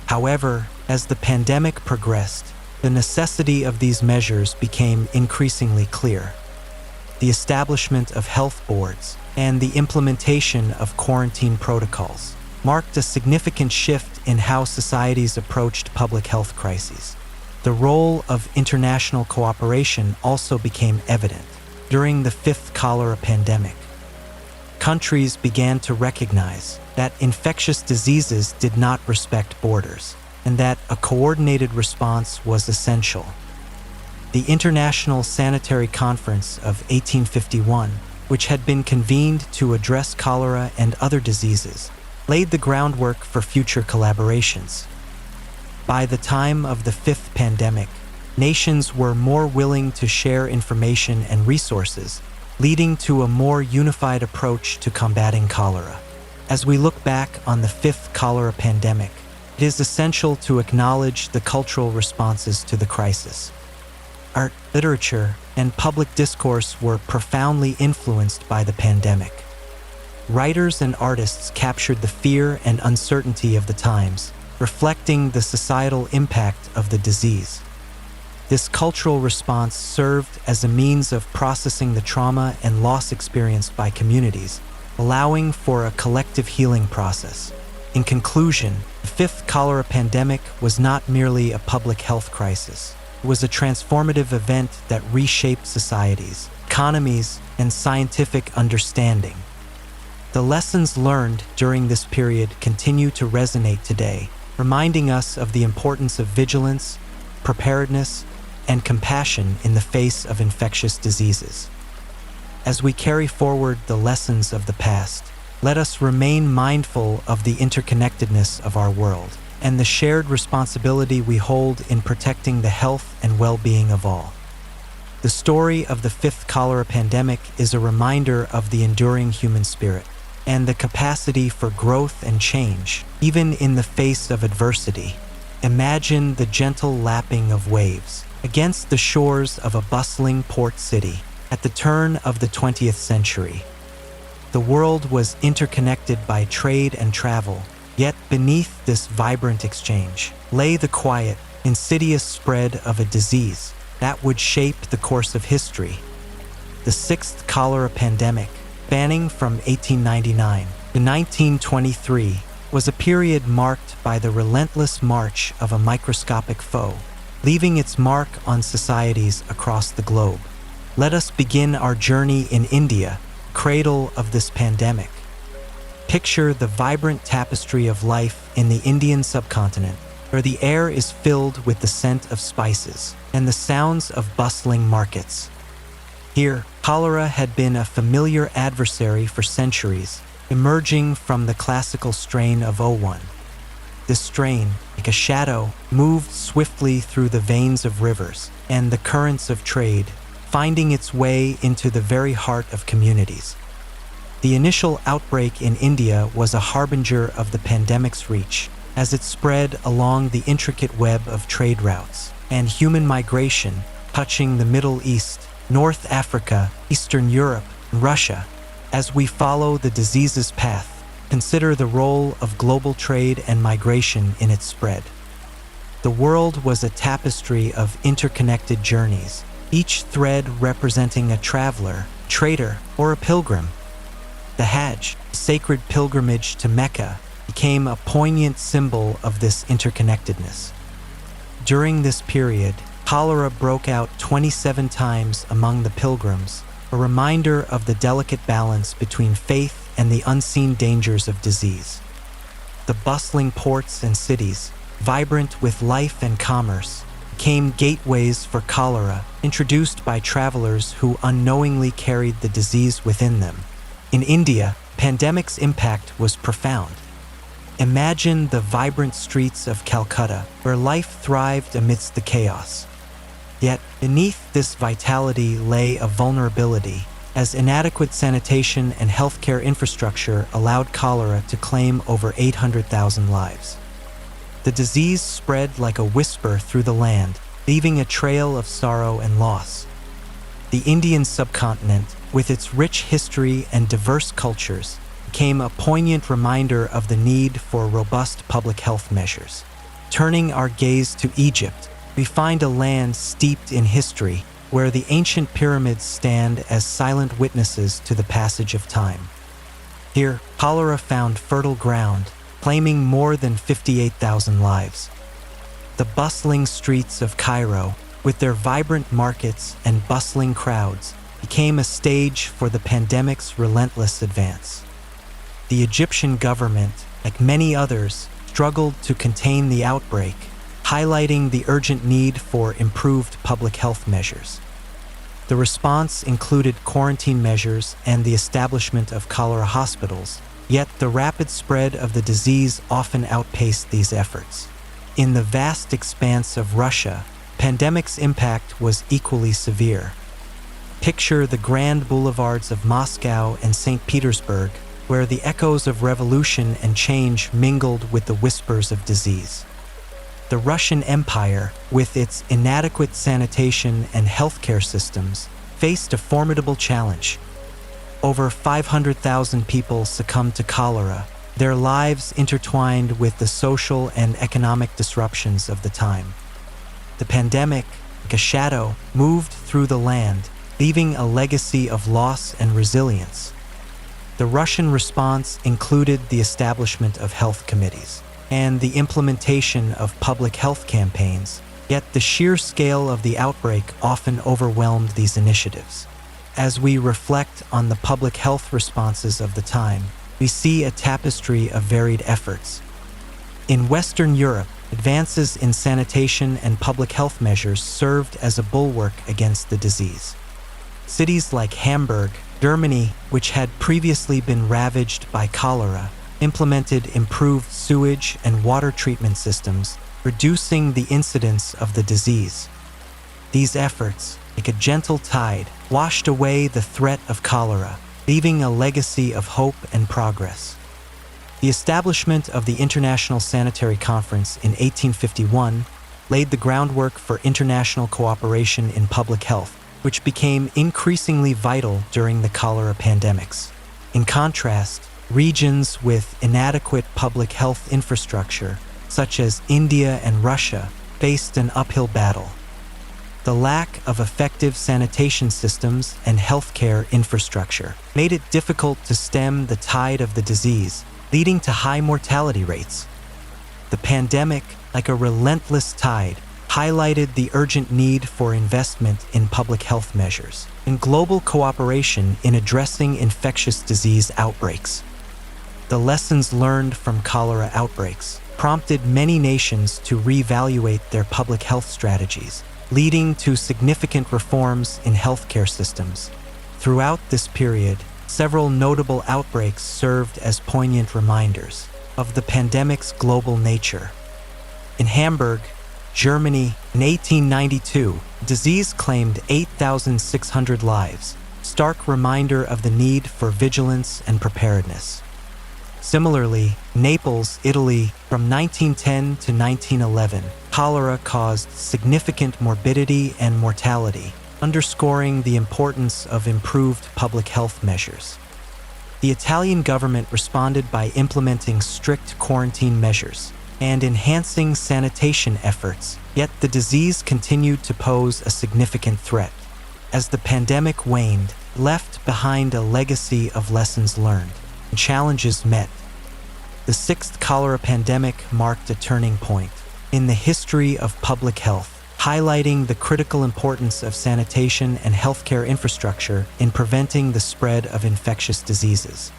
However, as the pandemic progressed, the necessity of these measures became increasingly clear. The establishment of health boards and the implementation of quarantine protocols marked a significant shift in how societies approached public health crises. The role of international cooperation also became evident during the fifth cholera pandemic. Countries began to recognize that infectious diseases did not respect borders, and that a coordinated response was essential. The International Sanitary Conference of 1851, which had been convened to address cholera and other diseases, laid the groundwork for future collaborations. By the time of the fifth pandemic, nations were more willing to share information and resources, leading to a more unified approach to combating cholera. As we look back on the fifth cholera pandemic, it is essential to acknowledge the cultural responses to the crisis. Art, literature, and public discourse were profoundly influenced by the pandemic. Writers and artists captured the fear and uncertainty of the times, reflecting the societal impact of the disease. This cultural response served as a means of processing the trauma and loss experienced by communities, allowing for a collective healing process. In conclusion, the fifth cholera pandemic was not merely a public health crisis. It was a transformative event that reshaped societies, economies, and scientific understanding. The lessons learned during this period continue to resonate today, reminding us of the importance of vigilance, preparedness, and compassion in the face of infectious diseases. As we carry forward the lessons of the past, let us remain mindful of the interconnectedness of our world and the shared responsibility we hold in protecting the health and well-being of all. The story of the fifth cholera pandemic is a reminder of the enduring human spirit and the capacity for growth and change, even in the face of adversity. Imagine the gentle lapping of waves against the shores of a bustling port city at the turn of the 20th century. The world was interconnected by trade and travel, yet beneath this vibrant exchange lay the quiet, insidious spread of a disease that would shape the course of history. The sixth cholera pandemic, spanning from 1899 to 1923, was a period marked by the relentless march of a microscopic foe, leaving its mark on societies across the globe. Let us begin our journey in India, cradle of this pandemic. Picture the vibrant tapestry of life in the Indian subcontinent, where the air is filled with the scent of spices and the sounds of bustling markets. Here, cholera had been a familiar adversary for centuries, emerging from the classical strain of O1. This strain, like a shadow, moved swiftly through the veins of rivers and the currents of trade, finding its way into the very heart of communities. The initial outbreak in India was a harbinger of the pandemic's reach, as it spread along the intricate web of trade routes and human migration, touching the Middle East, North Africa, Eastern Europe, and Russia. As we follow the disease's path, consider the role of global trade and migration in its spread. The world was a tapestry of interconnected journeys, each thread representing a traveler, trader, or a pilgrim. The Hajj, sacred pilgrimage to Mecca, became a poignant symbol of this interconnectedness. During this period, cholera broke out 27 times among the pilgrims, a reminder of the delicate balance between faith and the unseen dangers of disease. The bustling ports and cities, vibrant with life and commerce, became gateways for cholera, introduced by travelers who unknowingly carried the disease within them. In India, the pandemic's impact was profound. Imagine the vibrant streets of Calcutta, where life thrived amidst the chaos. Yet, beneath this vitality lay a vulnerability, as inadequate sanitation and healthcare infrastructure allowed cholera to claim over 800,000 lives. The disease spread like a whisper through the land, leaving a trail of sorrow and loss. The Indian subcontinent, with its rich history and diverse cultures, became a poignant reminder of the need for robust public health measures. Turning our gaze to Egypt, we find a land steeped in history, where the ancient pyramids stand as silent witnesses to the passage of time. Here, cholera found fertile ground, claiming more than 58,000 lives. The bustling streets of Cairo, with their vibrant markets and bustling crowds, became a stage for the pandemic's relentless advance. The Egyptian government, like many others, struggled to contain the outbreak, highlighting the urgent need for improved public health measures. The response included quarantine measures and the establishment of cholera hospitals, yet the rapid spread of the disease often outpaced these efforts. In the vast expanse of Russia, the pandemic's impact was equally severe. Picture the grand boulevards of Moscow and St. Petersburg, where the echoes of revolution and change mingled with the whispers of disease. The Russian Empire, with its inadequate sanitation and healthcare systems, faced a formidable challenge. Over 500,000 people succumbed to cholera, their lives intertwined with the social and economic disruptions of the time. The pandemic, like a shadow, moved through the land, leaving a legacy of loss and resilience. The Russian response included the establishment of health committees and the implementation of public health campaigns, yet the sheer scale of the outbreak often overwhelmed these initiatives. As we reflect on the public health responses of the time, we see a tapestry of varied efforts. In Western Europe, Advances in sanitation and public health measures served as a bulwark against the disease. Cities like Hamburg, Germany, which had previously been ravaged by cholera, implemented improved sewage and water treatment systems, reducing the incidence of the disease. These efforts, like a gentle tide, washed away the threat of cholera, leaving a legacy of hope and progress. The establishment of the International Sanitary Conference in 1851 laid the groundwork for international cooperation in public health, which became increasingly vital during the cholera pandemics. In contrast, regions with inadequate public health infrastructure, such as India and Russia, faced an uphill battle. The lack of effective sanitation systems and healthcare infrastructure made it difficult to stem the tide of the disease, leading to high mortality rates. The pandemic, like a relentless tide, highlighted the urgent need for investment in public health measures and global cooperation in addressing infectious disease outbreaks. The lessons learned from cholera outbreaks prompted many nations to reevaluate their public health strategies, leading to significant reforms in healthcare systems. Throughout this period, several notable outbreaks served as poignant reminders of the pandemic's global nature. In Hamburg, Germany, in 1892, disease claimed 8,600 lives, stark reminder of the need for vigilance and preparedness. Similarly, Naples, Italy, from 1910 to 1911, cholera caused significant morbidity and mortality, underscoring the importance of improved public health measures. The Italian government responded by implementing strict quarantine measures and enhancing sanitation efforts, yet the disease continued to pose a significant threat. As the pandemic waned, it left behind a legacy of lessons learned and challenges met. The sixth cholera pandemic marked a turning point in the history of public health, highlighting the critical importance of sanitation and healthcare infrastructure in preventing the spread of infectious diseases.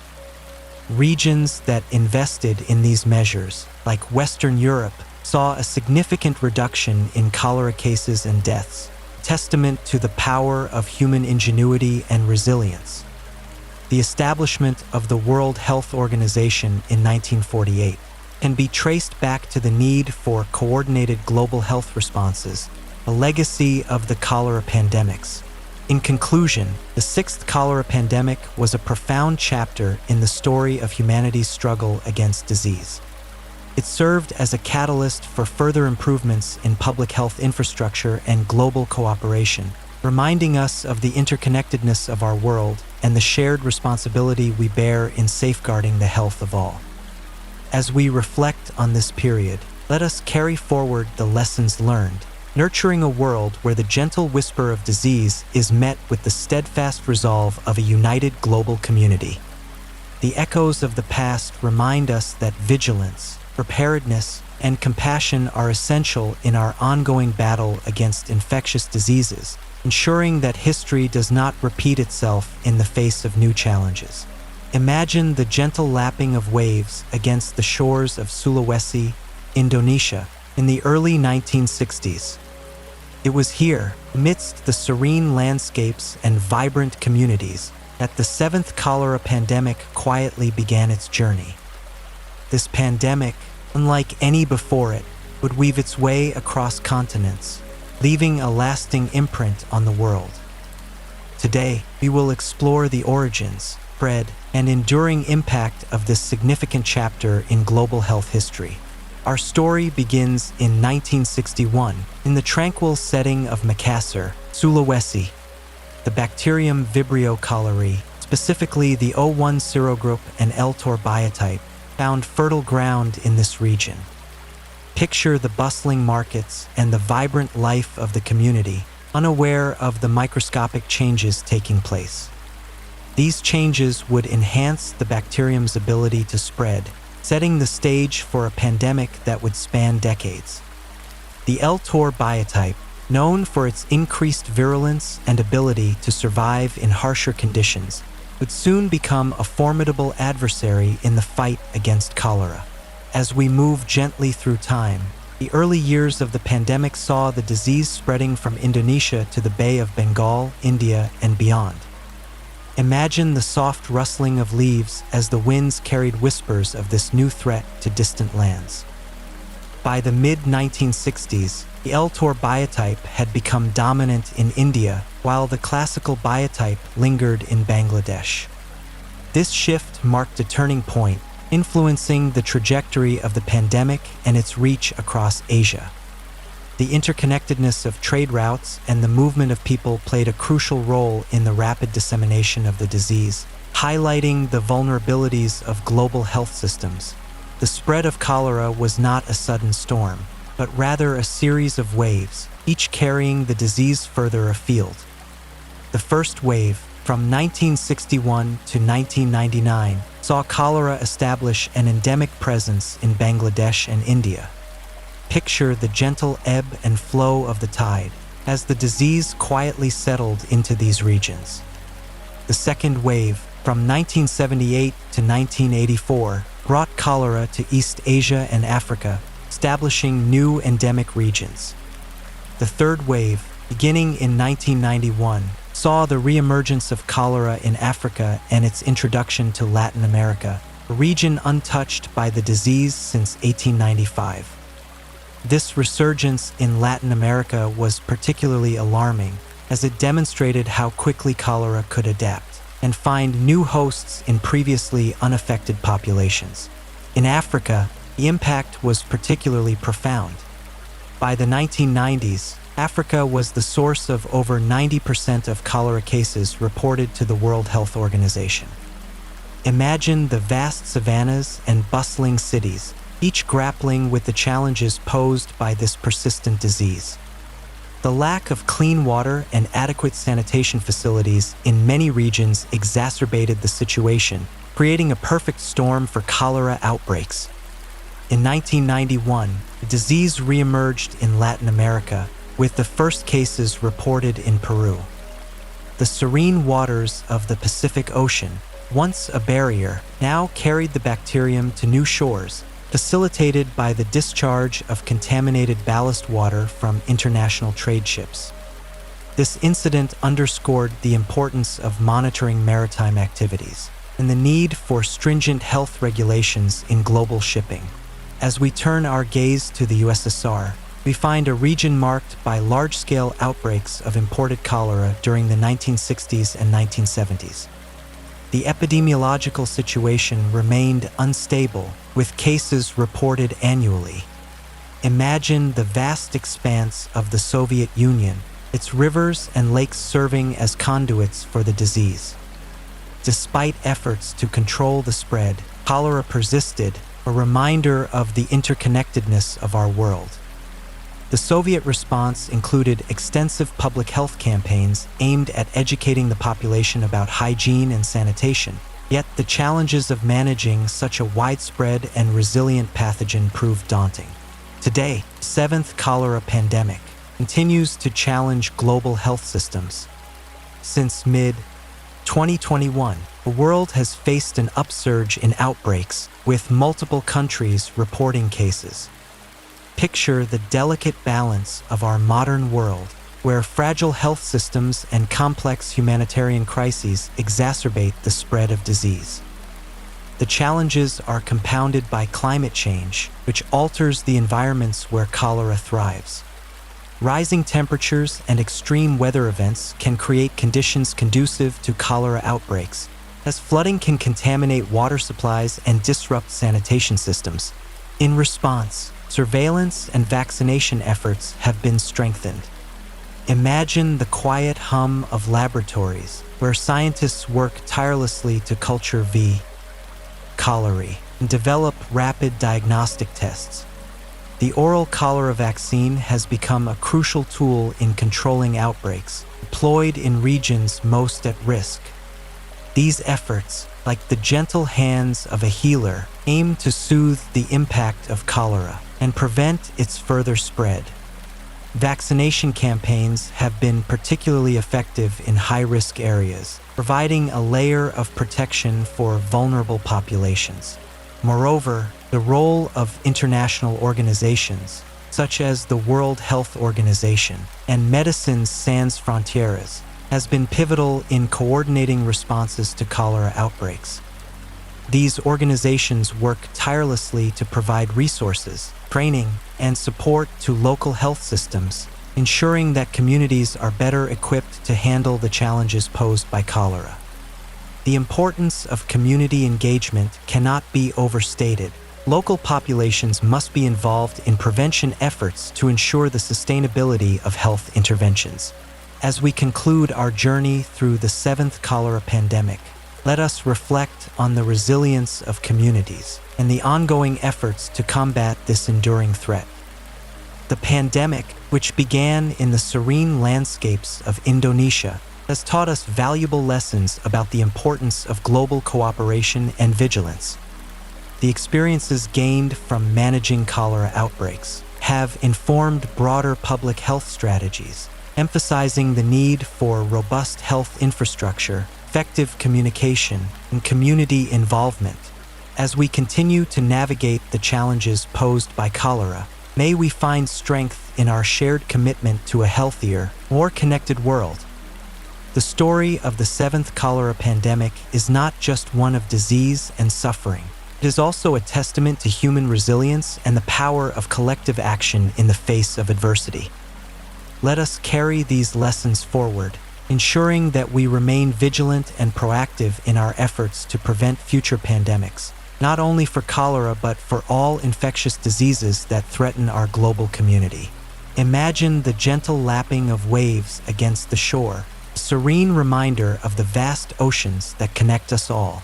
Regions that invested in these measures, like Western Europe, saw a significant reduction in cholera cases and deaths, testament to the power of human ingenuity and resilience. The establishment of the World Health Organization in 1948 can be traced back to the need for coordinated global health responses, a legacy of the cholera pandemics. In conclusion, the sixth cholera pandemic was a profound chapter in the story of humanity's struggle against disease. It served as a catalyst for further improvements in public health infrastructure and global cooperation, reminding us of the interconnectedness of our world and the shared responsibility we bear in safeguarding the health of all. As we reflect on this period, let us carry forward the lessons learned, nurturing a world where the gentle whisper of disease is met with the steadfast resolve of a united global community. The echoes of the past remind us that vigilance, preparedness, and compassion are essential in our ongoing battle against infectious diseases, ensuring that history does not repeat itself in the face of new challenges. Imagine the gentle lapping of waves against the shores of Sulawesi, Indonesia, in the early 1960s. It was here, amidst the serene landscapes and vibrant communities, that the seventh cholera pandemic quietly began its journey. This pandemic, unlike any before it, would weave its way across continents, leaving a lasting imprint on the world. Today, we will explore the origins, spread, and enduring impact of this significant chapter in global health history. Our story begins in 1961 in the tranquil setting of Makassar, Sulawesi. The bacterium Vibrio cholerae, specifically the O1 serogroup and L-tor biotype, found fertile ground in this region. Picture the bustling markets and the vibrant life of the community, unaware of the microscopic changes taking place. These changes would enhance the bacterium's ability to spread, setting the stage for a pandemic that would span decades. The L-tor biotype, known for its increased virulence and ability to survive in harsher conditions, would soon become a formidable adversary in the fight against cholera. As we move gently through time, The early years of the pandemic saw the disease spreading from Indonesia to the Bay of Bengal, India, and beyond. Imagine the soft rustling of leaves as the winds carried whispers of this new threat to distant lands. By the mid-1960s, the L-Tor biotype had become dominant in India, while the classical biotype lingered in Bangladesh. This shift marked a turning point, influencing the trajectory of the pandemic and its reach across Asia. The interconnectedness of trade routes and the movement of people played a crucial role in the rapid dissemination of the disease, highlighting the vulnerabilities of global health systems. The spread of cholera was not a sudden storm, but rather a series of waves, each carrying the disease further afield. The first wave, from 1961 to 1999, saw cholera establish an endemic presence in Bangladesh and India. Picture the gentle ebb and flow of the tide as the disease quietly settled into these regions. The second wave, from 1978 to 1984, brought cholera to East Asia and Africa, establishing new endemic regions. The third wave, beginning in 1991, saw the reemergence of cholera in Africa and its introduction to Latin America, a region untouched by the disease since 1895. This resurgence in Latin America was particularly alarming, as it demonstrated how quickly cholera could adapt and find new hosts in previously unaffected populations. In Africa, the impact was particularly profound. By the 1990s, Africa was the source of over 90% of cholera cases reported to the World Health Organization. Imagine the vast savannas and bustling cities, each grappling with the challenges posed by this persistent disease. The lack of clean water and adequate sanitation facilities in many regions exacerbated the situation, creating a perfect storm for cholera outbreaks. In 1991, the disease reemerged in Latin America, with the first cases reported in Peru. The serene waters of the Pacific Ocean, once a barrier, now carried the bacterium to new shores, facilitated by the discharge of contaminated ballast water from international trade ships. This incident underscored the importance of monitoring maritime activities and the need for stringent health regulations in global shipping. As we turn our gaze to the USSR, we find a region marked by large-scale outbreaks of imported cholera during the 1960s and 1970s. The epidemiological situation remained unstable, with cases reported annually. Imagine the vast expanse of the Soviet Union, its rivers and lakes serving as conduits for the disease. Despite efforts to control the spread, cholera persisted, a reminder of the interconnectedness of our world. The Soviet response included extensive public health campaigns aimed at educating the population about hygiene and sanitation, yet the challenges of managing such a widespread and resilient pathogen proved daunting. Today, the seventh cholera pandemic continues to challenge global health systems. Since mid-2021, the world has faced an upsurge in outbreaks, with multiple countries reporting cases. Picture the delicate balance of our modern world, where fragile health systems and complex humanitarian crises exacerbate the spread of disease. The challenges are compounded by climate change, which alters the environments where cholera thrives. Rising temperatures and extreme weather events can create conditions conducive to cholera outbreaks, as flooding can contaminate water supplies and disrupt sanitation systems. In response, surveillance and vaccination efforts have been strengthened. Imagine the quiet hum of laboratories where scientists work tirelessly to culture V. cholerae and develop rapid diagnostic tests. The oral cholera vaccine has become a crucial tool in controlling outbreaks, deployed in regions most at risk. These efforts, like the gentle hands of a healer, aim to soothe the impact of cholera and prevent its further spread. Vaccination campaigns have been particularly effective in high-risk areas, providing a layer of protection for vulnerable populations. Moreover, the role of international organizations, such as the World Health Organization and Médecins Sans Frontières, has been pivotal in coordinating responses to cholera outbreaks. These organizations work tirelessly to provide resources, training, and support to local health systems, ensuring that communities are better equipped to handle the challenges posed by cholera. The importance of community engagement cannot be overstated. Local populations must be involved in prevention efforts to ensure the sustainability of health interventions. As we conclude our journey through the 7th cholera pandemic, let us reflect on the resilience of communities and the ongoing efforts to combat this enduring threat. The pandemic, which began in the serene landscapes of Indonesia, has taught us valuable lessons about the importance of global cooperation and vigilance. The experiences gained from managing cholera outbreaks have informed broader public health strategies, emphasizing the need for robust health infrastructure, effective communication, and community involvement. As we continue to navigate the challenges posed by cholera, may we find strength in our shared commitment to a healthier, more connected world. The story of the 7th cholera pandemic is not just one of disease and suffering. It is also a testament to human resilience and the power of collective action in the face of adversity. Let us carry these lessons forward, ensuring that we remain vigilant and proactive in our efforts to prevent future pandemics, not only for cholera but for all infectious diseases that threaten our global community. Imagine the gentle lapping of waves against the shore, a serene reminder of the vast oceans that connect us all.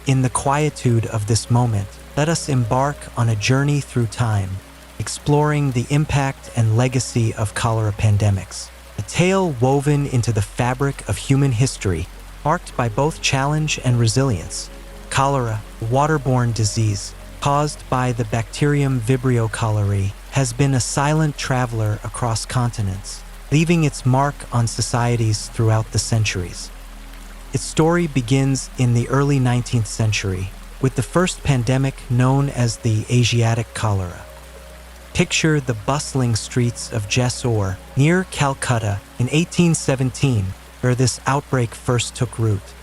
In the quietude of this moment, let us embark on a journey through time, exploring the impact and legacy of cholera pandemics, a tale woven into the fabric of human history, marked by both challenge and resilience. Cholera, a waterborne disease caused by the bacterium Vibrio cholerae, has been a silent traveler across continents, leaving its mark on societies throughout the centuries. Its story begins in the early 19th century, with the first pandemic known as the Asiatic cholera. Picture the bustling streets of Jessore, near Calcutta, in 1817, where this outbreak first took root.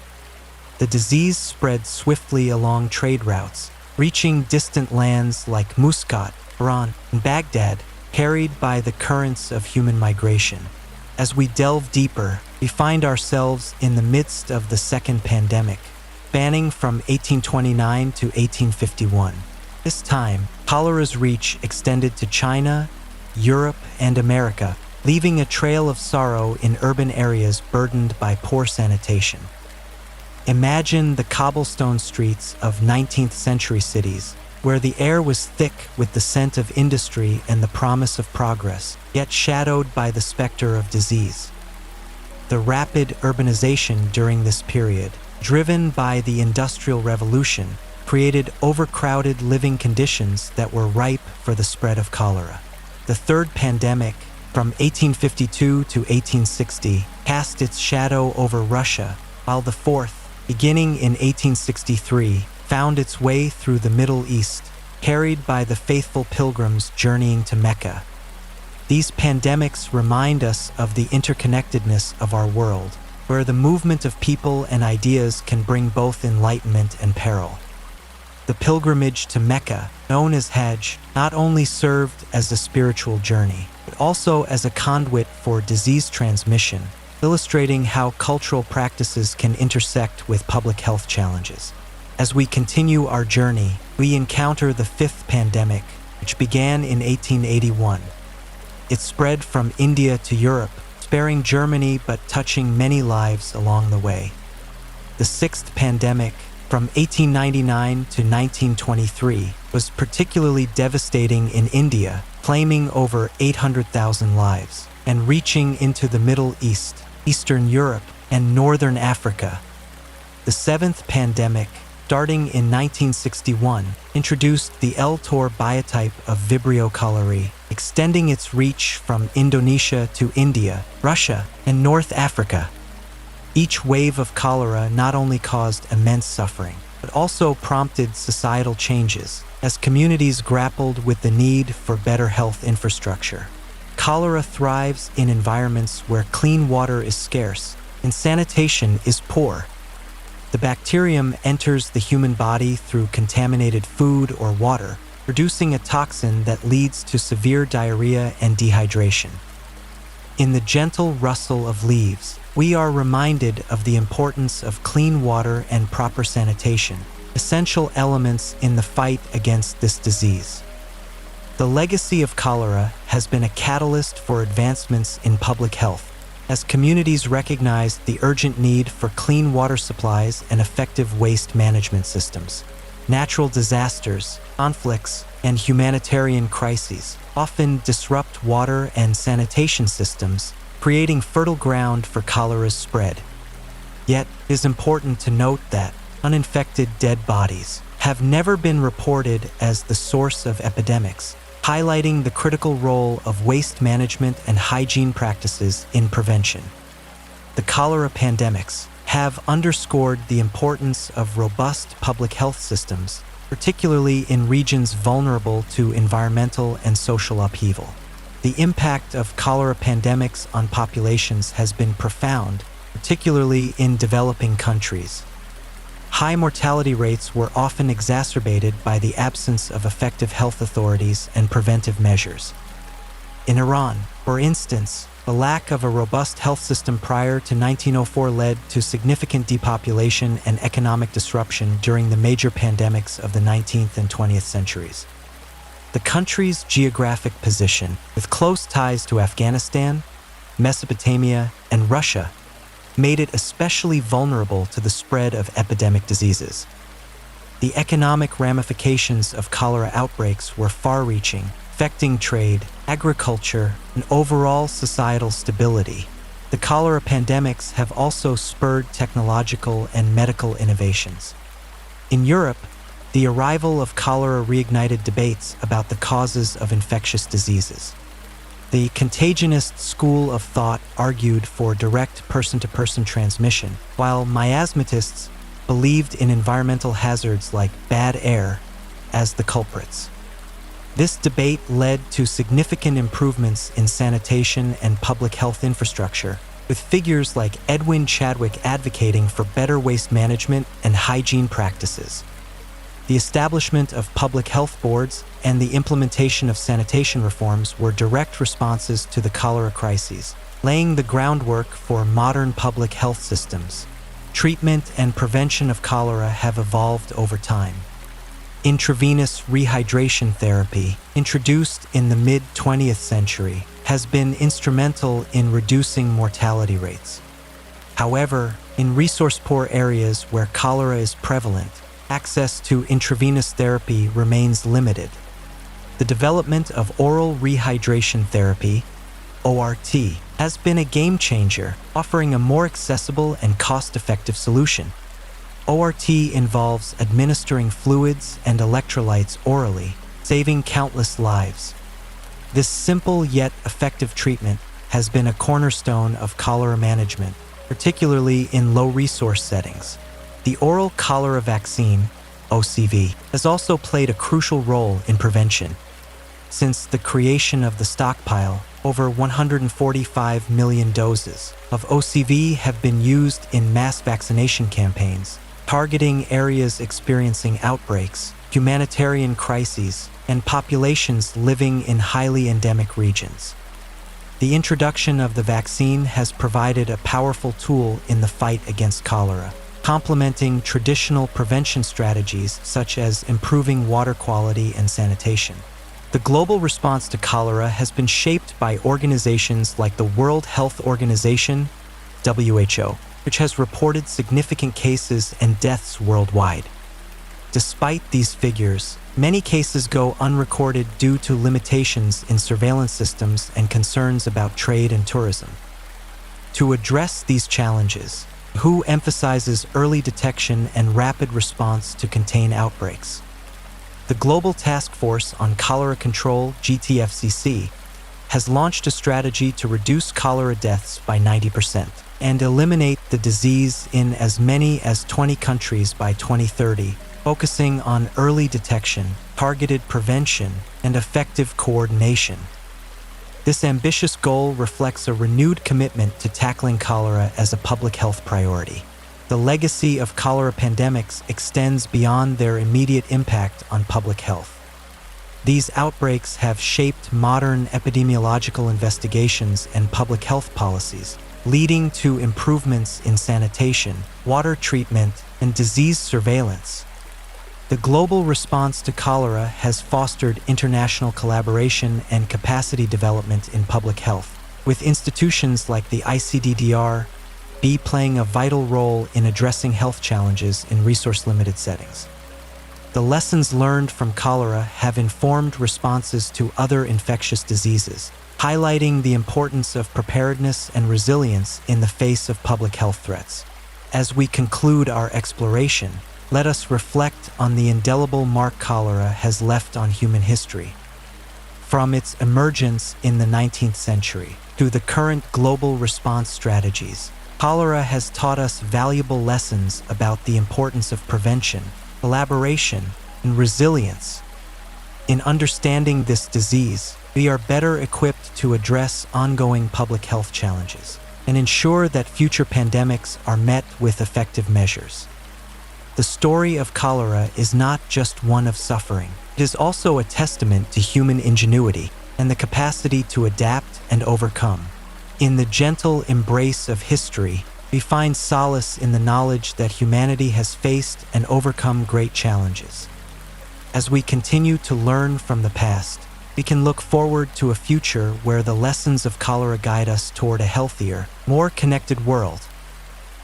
The disease spread swiftly along trade routes, reaching distant lands like Muscat, Iran, and Baghdad, carried by the currents of human migration. As we delve deeper, we find ourselves in the midst of the second pandemic, spanning from 1829 to 1851. This time, cholera's reach extended to China, Europe, and America, leaving a trail of sorrow in urban areas burdened by poor sanitation. Imagine the cobblestone streets of 19th century cities, where the air was thick with the scent of industry and the promise of progress, yet shadowed by the specter of disease. The rapid urbanization during this period, driven by the Industrial Revolution, created overcrowded living conditions that were ripe for the spread of cholera. The third pandemic, from 1852 to 1860, cast its shadow over Russia, while the fourth, beginning in 1863, found its way through the Middle East, carried by the faithful pilgrims journeying to Mecca. These pandemics remind us of the interconnectedness of our world, where the movement of people and ideas can bring both enlightenment and peril. The pilgrimage to Mecca, known as Hajj, not only served as a spiritual journey, but also as a conduit for disease transmission, illustrating how cultural practices can intersect with public health challenges. As we continue our journey, we encounter the fifth pandemic, which began in 1881. It spread from India to Europe, sparing Germany but touching many lives along the way. The sixth pandemic, from 1899 to 1923, was particularly devastating in India, claiming over 800,000 lives, and reaching into the Middle East, Eastern Europe, and Northern Africa. The seventh pandemic, starting in 1961, introduced the L-Tor biotype of Vibrio cholerae, extending its reach from Indonesia to India, Russia, and North Africa. Each wave of cholera not only caused immense suffering, but also prompted societal changes as communities grappled with the need for better health infrastructure. Cholera thrives in environments where clean water is scarce and sanitation is poor. The bacterium enters the human body through contaminated food or water, producing a toxin that leads to severe diarrhea and dehydration. In the gentle rustle of leaves, we are reminded of the importance of clean water and proper sanitation, essential elements in the fight against this disease. The legacy of cholera has been a catalyst for advancements in public health, as communities recognized the urgent need for clean water supplies and effective waste management systems. Natural disasters, conflicts, and humanitarian crises often disrupt water and sanitation systems, creating fertile ground for cholera's spread. Yet, it is important to note that uninfected dead bodies have never been reported as the source of epidemics, highlighting the critical role of waste management and hygiene practices in prevention. The cholera pandemics have underscored the importance of robust public health systems, particularly in regions vulnerable to environmental and social upheaval. The impact of cholera pandemics on populations has been profound, particularly in developing countries. High mortality rates were often exacerbated by the absence of effective health authorities and preventive measures. In Iran, for instance, the lack of a robust health system prior to 1904 led to significant depopulation and economic disruption during the major pandemics of the 19th and 20th centuries. The country's geographic position, with close ties to Afghanistan, Mesopotamia, and Russia, made it especially vulnerable to the spread of epidemic diseases. The economic ramifications of cholera outbreaks were far-reaching, affecting trade, agriculture, and overall societal stability. The cholera pandemics have also spurred technological and medical innovations. In Europe, the arrival of cholera reignited debates about the causes of infectious diseases. The contagionist school of thought argued for direct person-to-person transmission, while miasmatists believed in environmental hazards like bad air as the culprits. This debate led to significant improvements in sanitation and public health infrastructure, with figures like Edwin Chadwick advocating for better waste management and hygiene practices. The establishment of public health boards and the implementation of sanitation reforms were direct responses to the cholera crises, laying the groundwork for modern public health systems. Treatment and prevention of cholera have evolved over time. Intravenous rehydration therapy, introduced in the mid-20th century, has been instrumental in reducing mortality rates. However, in resource-poor areas where cholera is prevalent, access to intravenous therapy remains limited. The development of oral rehydration therapy, ORT, has been a game changer, offering a more accessible and cost-effective solution. ORT involves administering fluids and electrolytes orally, saving countless lives. This simple yet effective treatment has been a cornerstone of cholera management, particularly in low-resource settings. The oral cholera vaccine, OCV, has also played a crucial role in prevention. Since the creation of the stockpile, over 145 million doses of OCV have been used in mass vaccination campaigns, targeting areas experiencing outbreaks, humanitarian crises, and populations living in highly endemic regions. The introduction of the vaccine has provided a powerful tool in the fight against cholera, complementing traditional prevention strategies such as improving water quality and sanitation. The global response to cholera has been shaped by organizations like the World Health Organization, WHO, which has reported significant cases and deaths worldwide. Despite these figures, many cases go unrecorded due to limitations in surveillance systems and concerns about trade and tourism. To address these challenges, WHO emphasizes early detection and rapid response to contain outbreaks. The Global Task Force on Cholera Control, GTFCC, has launched a strategy to reduce cholera deaths by 90%. and eliminate the disease in as many as 20 countries by 2030, focusing on early detection, targeted prevention, and effective coordination. This ambitious goal reflects a renewed commitment to tackling cholera as a public health priority. The legacy of cholera pandemics extends beyond their immediate impact on public health. These outbreaks have shaped modern epidemiological investigations and public health policies, leading to improvements in sanitation, water treatment, and disease surveillance. The global response to cholera has fostered international collaboration and capacity development in public health, with institutions like the ICDDR playing a vital role in addressing health challenges in resource-limited settings. The lessons learned from cholera have informed responses to other infectious diseases, highlighting the importance of preparedness and resilience in the face of public health threats. As we conclude our exploration, let us reflect on the indelible mark cholera has left on human history. From its emergence in the 19th century to the current global response strategies, cholera has taught us valuable lessons about the importance of prevention, collaboration, and resilience. In understanding this disease, we are better equipped to address ongoing public health challenges and ensure that future pandemics are met with effective measures. The story of cholera is not just one of suffering. It is also a testament to human ingenuity and the capacity to adapt and overcome. In the gentle embrace of history, we find solace in the knowledge that humanity has faced and overcome great challenges. As we continue to learn from the past, we can look forward to a future where the lessons of cholera guide us toward a healthier, more connected world.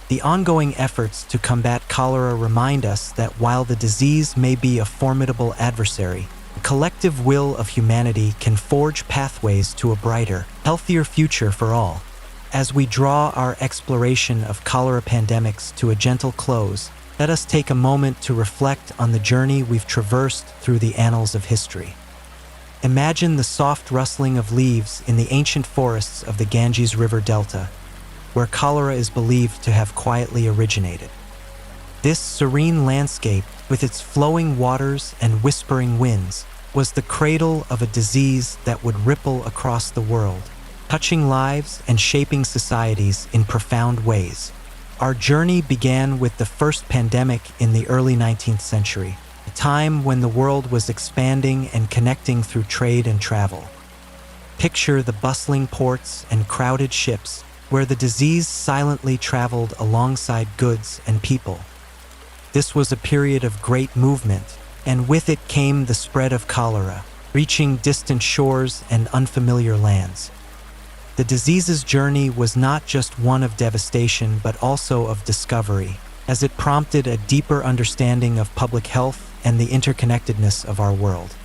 The ongoing efforts to combat cholera remind us that while the disease may be a formidable adversary, the collective will of humanity can forge pathways to a brighter, healthier future for all. As we draw our exploration of cholera pandemics to a gentle close, let us take a moment to reflect on the journey we've traversed through the annals of history. Imagine the soft rustling of leaves in the ancient forests of the Ganges River Delta, where cholera is believed to have quietly originated. This serene landscape, with its flowing waters and whispering winds, was the cradle of a disease that would ripple across the world, touching lives and shaping societies in profound ways. Our journey began with the first pandemic in the early 19th century, a time when the world was expanding and connecting through trade and travel. Picture the bustling ports and crowded ships where the disease silently traveled alongside goods and people. This was a period of great movement, and with it came the spread of cholera, reaching distant shores and unfamiliar lands. The disease's journey was not just one of devastation but also of discovery, as it prompted a deeper understanding of public health and the interconnectedness of our world.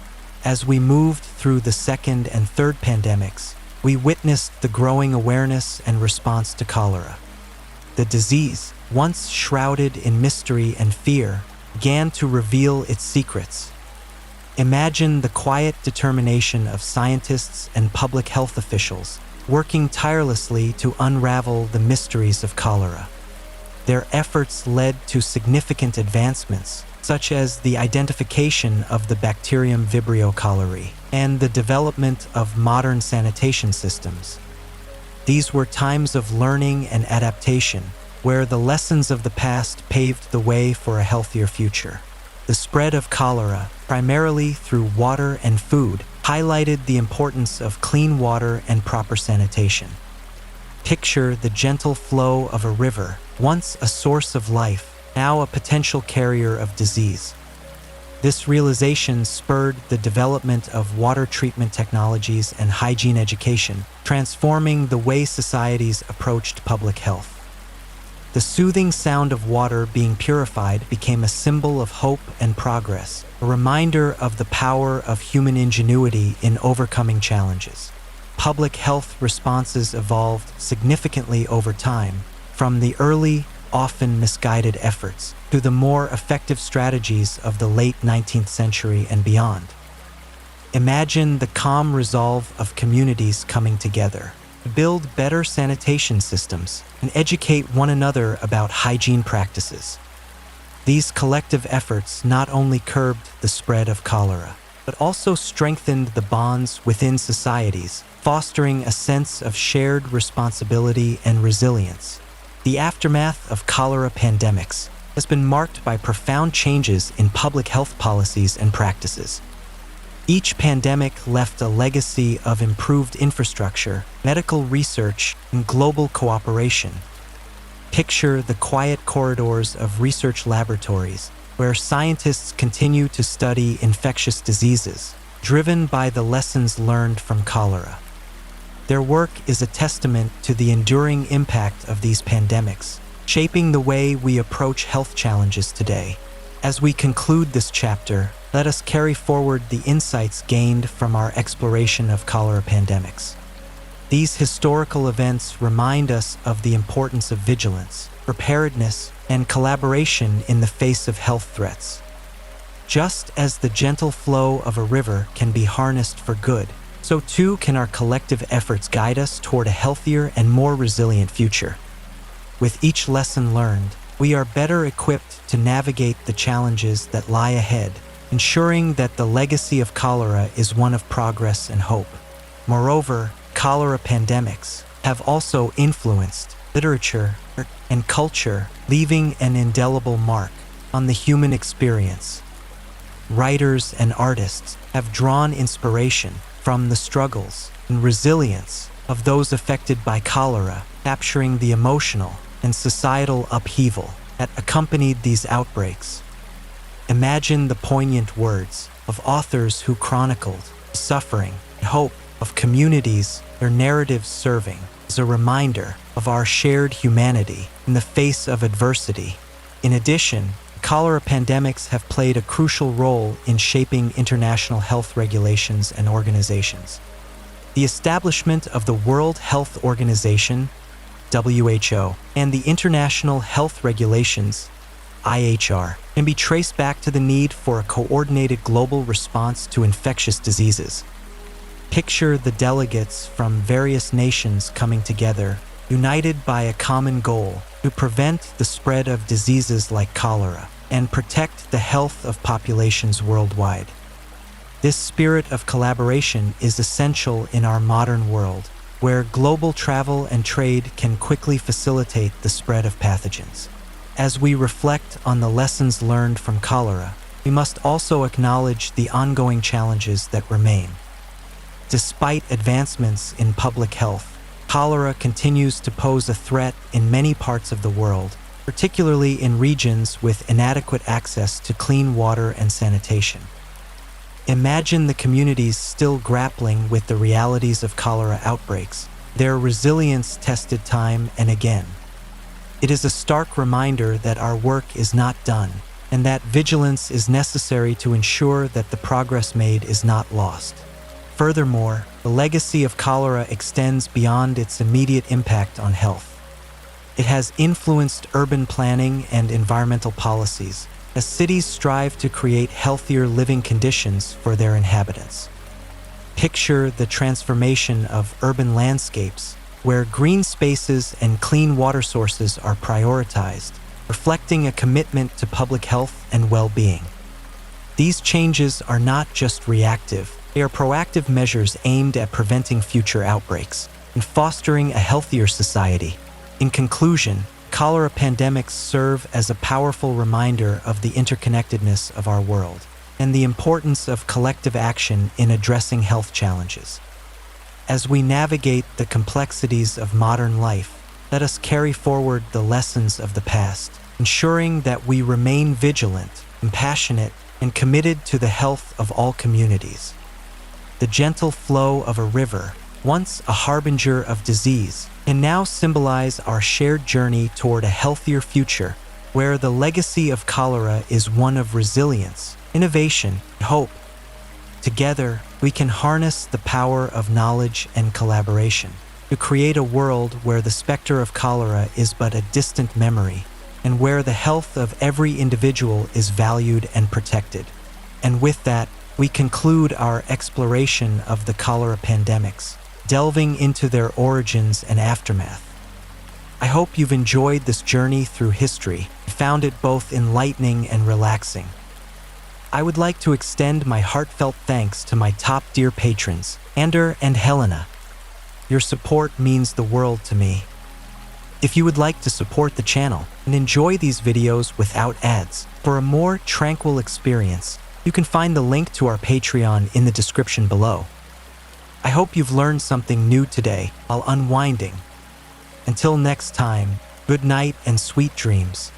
As we moved through the second and third pandemics, we witnessed the growing awareness and response to cholera. The disease, once shrouded in mystery and fear, began to reveal its secrets. Imagine the quiet determination of scientists and public health officials working tirelessly to unravel the mysteries of cholera. Their efforts led to significant advancements, such as the identification of the bacterium Vibrio cholerae and the development of modern sanitation systems. These were times of learning and adaptation, where the lessons of the past paved the way for a healthier future. The spread of cholera, primarily through water and food, highlighted the importance of clean water and proper sanitation. Picture the gentle flow of a river, once a source of life, now a potential carrier of disease. This realization spurred the development of water treatment technologies and hygiene education, transforming the way societies approached public health. The soothing sound of water being purified became a symbol of hope and progress, a reminder of the power of human ingenuity in overcoming challenges. Public health responses evolved significantly over time, from the early, often misguided efforts to the more effective strategies of the late 19th century and beyond. Imagine the calm resolve of communities coming together, to build better sanitation systems and educate one another about hygiene practices. These collective efforts not only curbed the spread of cholera, but also strengthened the bonds within societies, fostering a sense of shared responsibility and resilience. The aftermath of cholera pandemics has been marked by profound changes in public health policies and practices. Each pandemic left a legacy of improved infrastructure, medical research, and global cooperation. Picture the quiet corridors of research laboratories, where scientists continue to study infectious diseases, driven by the lessons learned from cholera. Their work is a testament to the enduring impact of these pandemics, shaping the way we approach health challenges today. As we conclude this chapter, let us carry forward the insights gained from our exploration of cholera pandemics. These historical events remind us of the importance of vigilance, preparedness, and collaboration in the face of health threats. Just as the gentle flow of a river can be harnessed for good, so too can our collective efforts guide us toward a healthier and more resilient future. With each lesson learned, we are better equipped to navigate the challenges that lie ahead, ensuring that the legacy of cholera is one of progress and hope. Moreover, cholera pandemics have also influenced literature and culture, leaving an indelible mark on the human experience. Writers and artists have drawn inspiration from the struggles and resilience of those affected by cholera, capturing the emotional and societal upheaval that accompanied these outbreaks. Imagine the poignant words of authors who chronicled the suffering and hope of communities, their narratives serving as a reminder of our shared humanity in the face of adversity. In addition, cholera pandemics have played a crucial role in shaping international health regulations and organizations. The establishment of the World Health Organization, WHO, and the International Health Regulations, IHR, can be traced back to the need for a coordinated global response to infectious diseases. Picture the delegates from various nations coming together, united by a common goal to prevent the spread of diseases like cholera and protect the health of populations worldwide. This spirit of collaboration is essential in our modern world, where global travel and trade can quickly facilitate the spread of pathogens. As we reflect on the lessons learned from cholera, we must also acknowledge the ongoing challenges that remain. Despite advancements in public health, cholera continues to pose a threat in many parts of the world, particularly in regions with inadequate access to clean water and sanitation. Imagine the communities still grappling with the realities of cholera outbreaks, their resilience tested time and again. It is a stark reminder that our work is not done, and that vigilance is necessary to ensure that the progress made is not lost. Furthermore, the legacy of cholera extends beyond its immediate impact on health. It has influenced urban planning and environmental policies, as cities strive to create healthier living conditions for their inhabitants. Picture the transformation of urban landscapes, where green spaces and clean water sources are prioritized, reflecting a commitment to public health and well-being. These changes are not just reactive, they are proactive measures aimed at preventing future outbreaks and fostering a healthier society. In conclusion, cholera pandemics serve as a powerful reminder of the interconnectedness of our world and the importance of collective action in addressing health challenges. As we navigate the complexities of modern life, let us carry forward the lessons of the past, ensuring that we remain vigilant, compassionate, and committed to the health of all communities. The gentle flow of a river, once a harbinger of disease, can now symbolize our shared journey toward a healthier future, where the legacy of cholera is one of resilience, innovation, and hope. Together, we can harness the power of knowledge and collaboration to create a world where the specter of cholera is but a distant memory, and where the health of every individual is valued and protected. And with that, we conclude our exploration of the cholera pandemics, delving into their origins and aftermath. I hope you've enjoyed this journey through history and found it both enlightening and relaxing. I would like to extend my heartfelt thanks to my top-tier patrons, Ander and Helena. Your support means the world to me. If you would like to support the channel and enjoy these videos without ads for a more tranquil experience, you can find the link to our Patreon in the description below. I hope you've learned something new today while unwinding. Until next time, good night and sweet dreams.